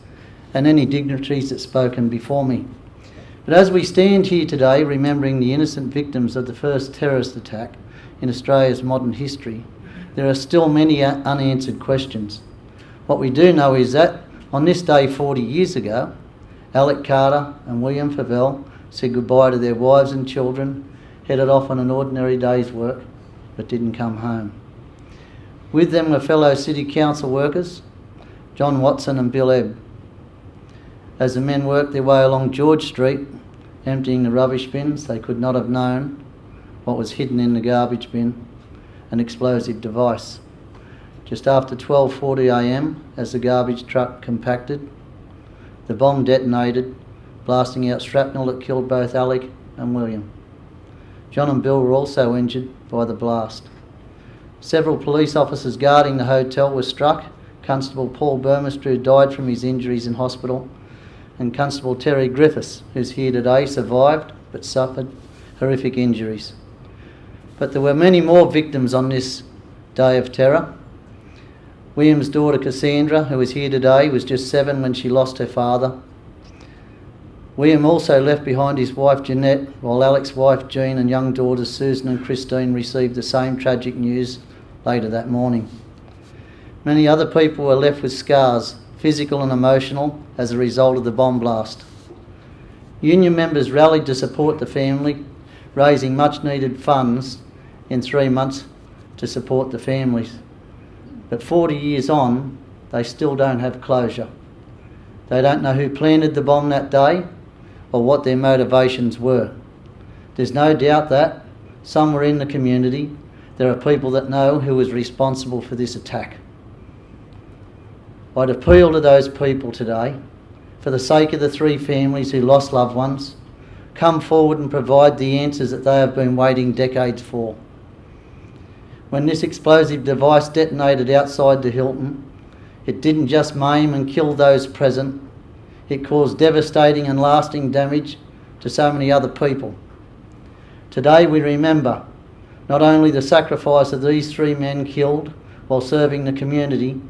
and any dignitaries that spoken before me. But as we stand here today remembering the innocent victims of the first terrorist attack in Australia's modern history, there are still many unanswered questions. What we do know is that on this day 40 years ago, Alec Carter and William Favell said goodbye to their wives and children, headed off on an ordinary day's work, but didn't come home. With them were fellow City Council workers, John Watson and Bill Ebb. As the men worked their way along George Street, emptying the rubbish bins, they could not have known what was hidden in the garbage bin, an explosive device. Just after 12:40 a.m, as the garbage truck compacted, the bomb detonated, blasting out shrapnel that killed both Alec and William. John and Bill were also injured by the blast. Several police officers guarding the hotel were struck. Constable Paul Burmistrew died from his injuries in hospital, and Constable Terry Griffiths, who's here today, survived but suffered horrific injuries. But there were many more victims on this day of terror. William's daughter Cassandra, who is here today, was just 7 when she lost her father. William also left behind his wife Jeanette, while Alec's wife Jean and young daughters Susan and Christine received the same tragic news later that morning. Many other people were left with scars, physical and emotional, as a result of the bomb blast. Union members rallied to support the family, raising much needed funds in 3 months to support the families. But 40 years on, they still don't have closure. They don't know who planted the bomb that day or what their motivations were. There's no doubt that, somewhere in the community, there are people that know who was responsible for this attack. I'd appeal to those people today, for the sake of the 3 families who lost loved ones, come forward and provide the answers that they have been waiting decades for. When this explosive device detonated outside the Hilton, it didn't just maim and kill those present, it caused devastating and lasting damage to so many other people. Today we remember not only the sacrifice of these 3 men killed while serving the community,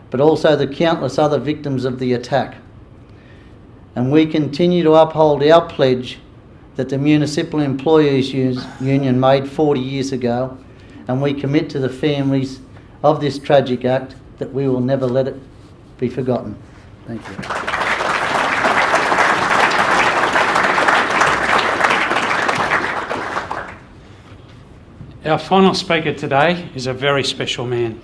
but also the countless other victims of the attack. And we continue to uphold our pledge that the Municipal Employees Union made 40 years ago, and we commit to the families of this tragic act that we will never let it be forgotten. Thank you. Our final speaker today is a very special man.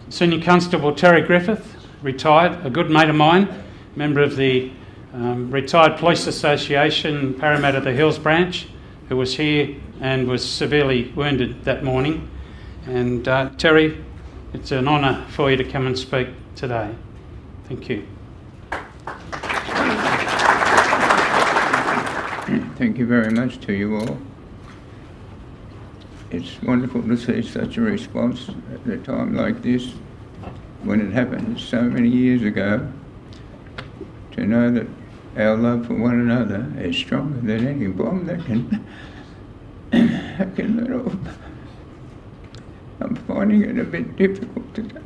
Senior Constable Terry Griffith, retired, a good mate of mine, member of the Retired Police Association, Parramatta the Hills branch, who was here and was severely wounded that morning. And Terry, it's an honour for you to come and speak today. Thank you. Thank you very much to you all. It's wonderful to see such a response at a time like this, when it happened so many years ago, to know that our love for one another is stronger than any bomb that can let off. I'm finding it a bit difficult today.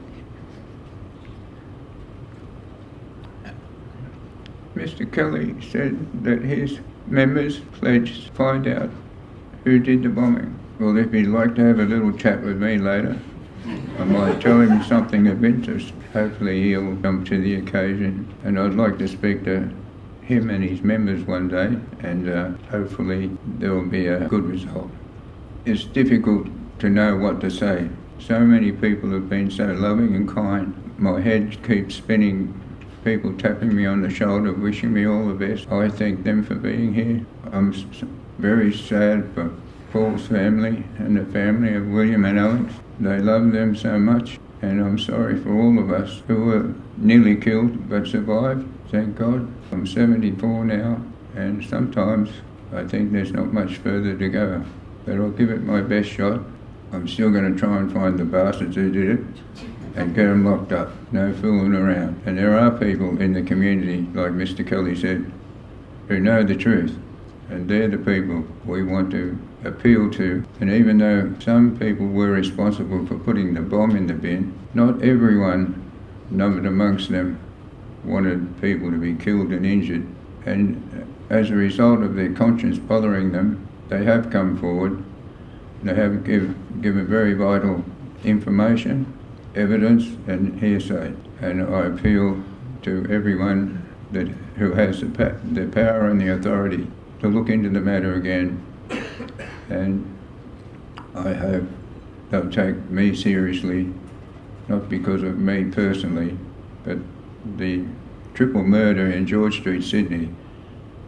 Mr. Kelly said that his members pledged to find out who did the bombing. Well, if he'd like to have a little chat with me later, I might tell him something of interest. Hopefully he'll come to the occasion, and I'd like to speak to him and his members one day, and hopefully there will be a good result. It's difficult to know what to say. So many people have been so loving and kind. My head keeps spinning, people tapping me on the shoulder, wishing me all the best. I thank them for being here. I'm very sad for Paul's family and the family of William and Alex. They love them so much, and I'm sorry for all of us who were nearly killed but survived, thank God. I'm 74 now, and sometimes I think there's not much further to go, but I'll give it my best shot. I'm still going to try and find the bastards who did it and get them locked up, no fooling around. And there are people in the community, like Mr. Kelly said, who know the truth, and they're the people we want to appeal to. And even though some people were responsible for putting the bomb in the bin, not everyone, numbered amongst them, wanted people to be killed and injured. And as a result of their conscience bothering them, they have come forward. They have given very vital information, evidence and hearsay. And I appeal to everyone who has the power and the authority to look into the matter again, and I hope they'll take me seriously, not because of me personally, but the triple murder in George Street, Sydney,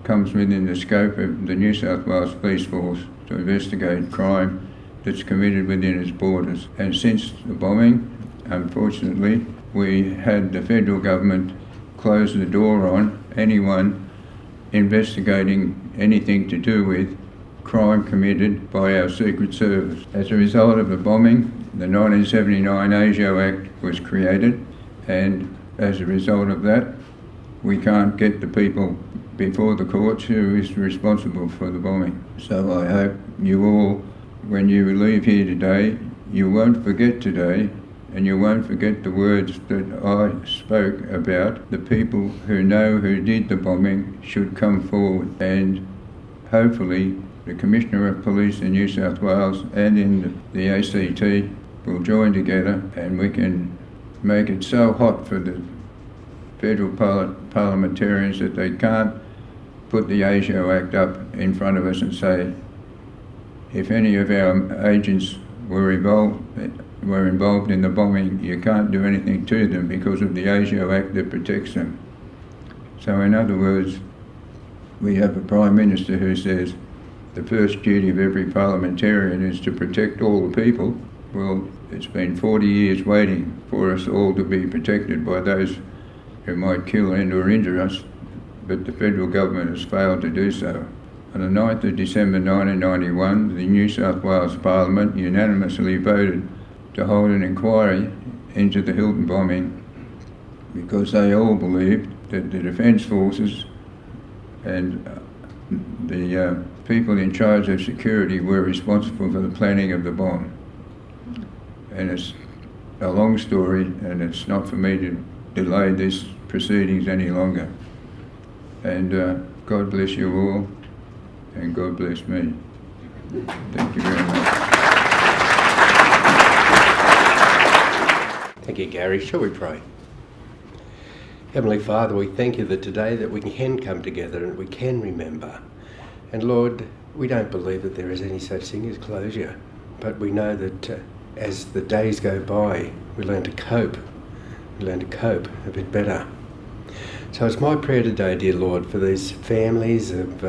comes within the scope of the New South Wales Police Force to investigate crime that's committed within its borders. And since the bombing, unfortunately, we had the federal government close the door on anyone investigating anything to do with crime committed by our Secret Service. As a result of the bombing, the 1979 ASIO Act was created, and as a result of that, we can't get the people before the courts who is responsible for the bombing. So I hope you all, when you leave here today, you won't forget today, and you won't forget the words that I spoke about. The people who know who did the bombing should come forward, and hopefully the Commissioner of Police in New South Wales and in the ACT will join together, and we can make it so hot for the federal parliamentarians that they can't put the ASIO Act up in front of us and say, if any of our agents were involved in the bombing, you can't do anything to them because of the ASIO Act that protects them. So in other words, we have a Prime Minister who says the first duty of every parliamentarian is to protect all the people. Well, it's been 40 years waiting for us all to be protected by those who might kill and or injure us, but the federal government has failed to do so. On the 9th of December 1991, the New South Wales Parliament unanimously voted to hold an inquiry into the Hilton bombing because they all believed that the Defence Forces and the people in charge of security were responsible for the planning of the bomb. And it's a long story, and it's not for me to delay these proceedings any longer. And God bless you all, and God bless me. Thank you very much. Thank you, Gary. Shall we pray? Heavenly Father, we thank you that today that we can come together and we can remember. And Lord, we don't believe that there is any such thing as closure, but we know that as the days go by, we learn to cope. We learn to cope a bit better. So it's my prayer today, dear Lord, for these families of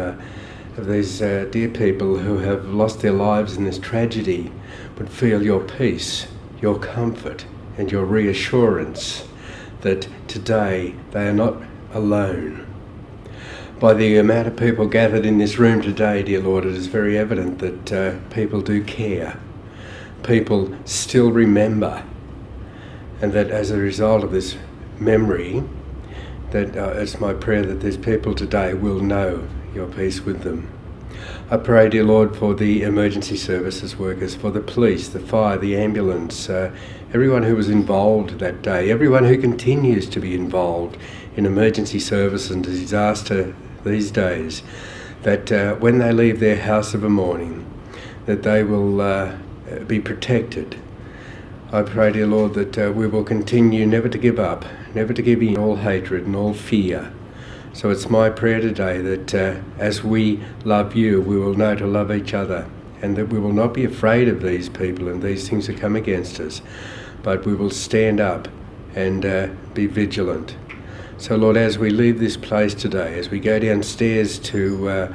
these dear people who have lost their lives in this tragedy, but feel your peace, your comfort, and your reassurance that today they are not alone. By the amount of people gathered in this room today, dear Lord, it is very evident that people do care. People still remember, and that as a result of this memory, that it's my prayer that these people today will know your peace with them. I pray, dear Lord, for the emergency services workers, for the police, the fire, the ambulance, everyone who was involved that day, everyone who continues to be involved in emergency service and disaster these days, that when they leave their house of a morning, that they will be protected. I pray, dear Lord, that we will continue never to give up, never to give in all hatred and all fear. So it's my prayer today that as we love you, we will know to love each other, and that we will not be afraid of these people and these things that come against us, but we will stand up and be vigilant. So Lord, as we leave this place today, as we go downstairs to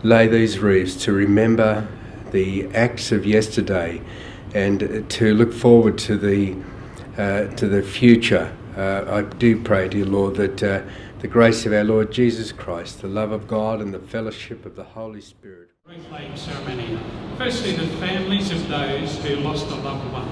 lay these wreaths, to remember the acts of yesterday and to look forward to the future, I do pray, dear Lord, that the grace of our Lord Jesus Christ, the love of God and the fellowship of the Holy Spirit. Wreath laying ceremony. Firstly, the families of those who lost a loved one.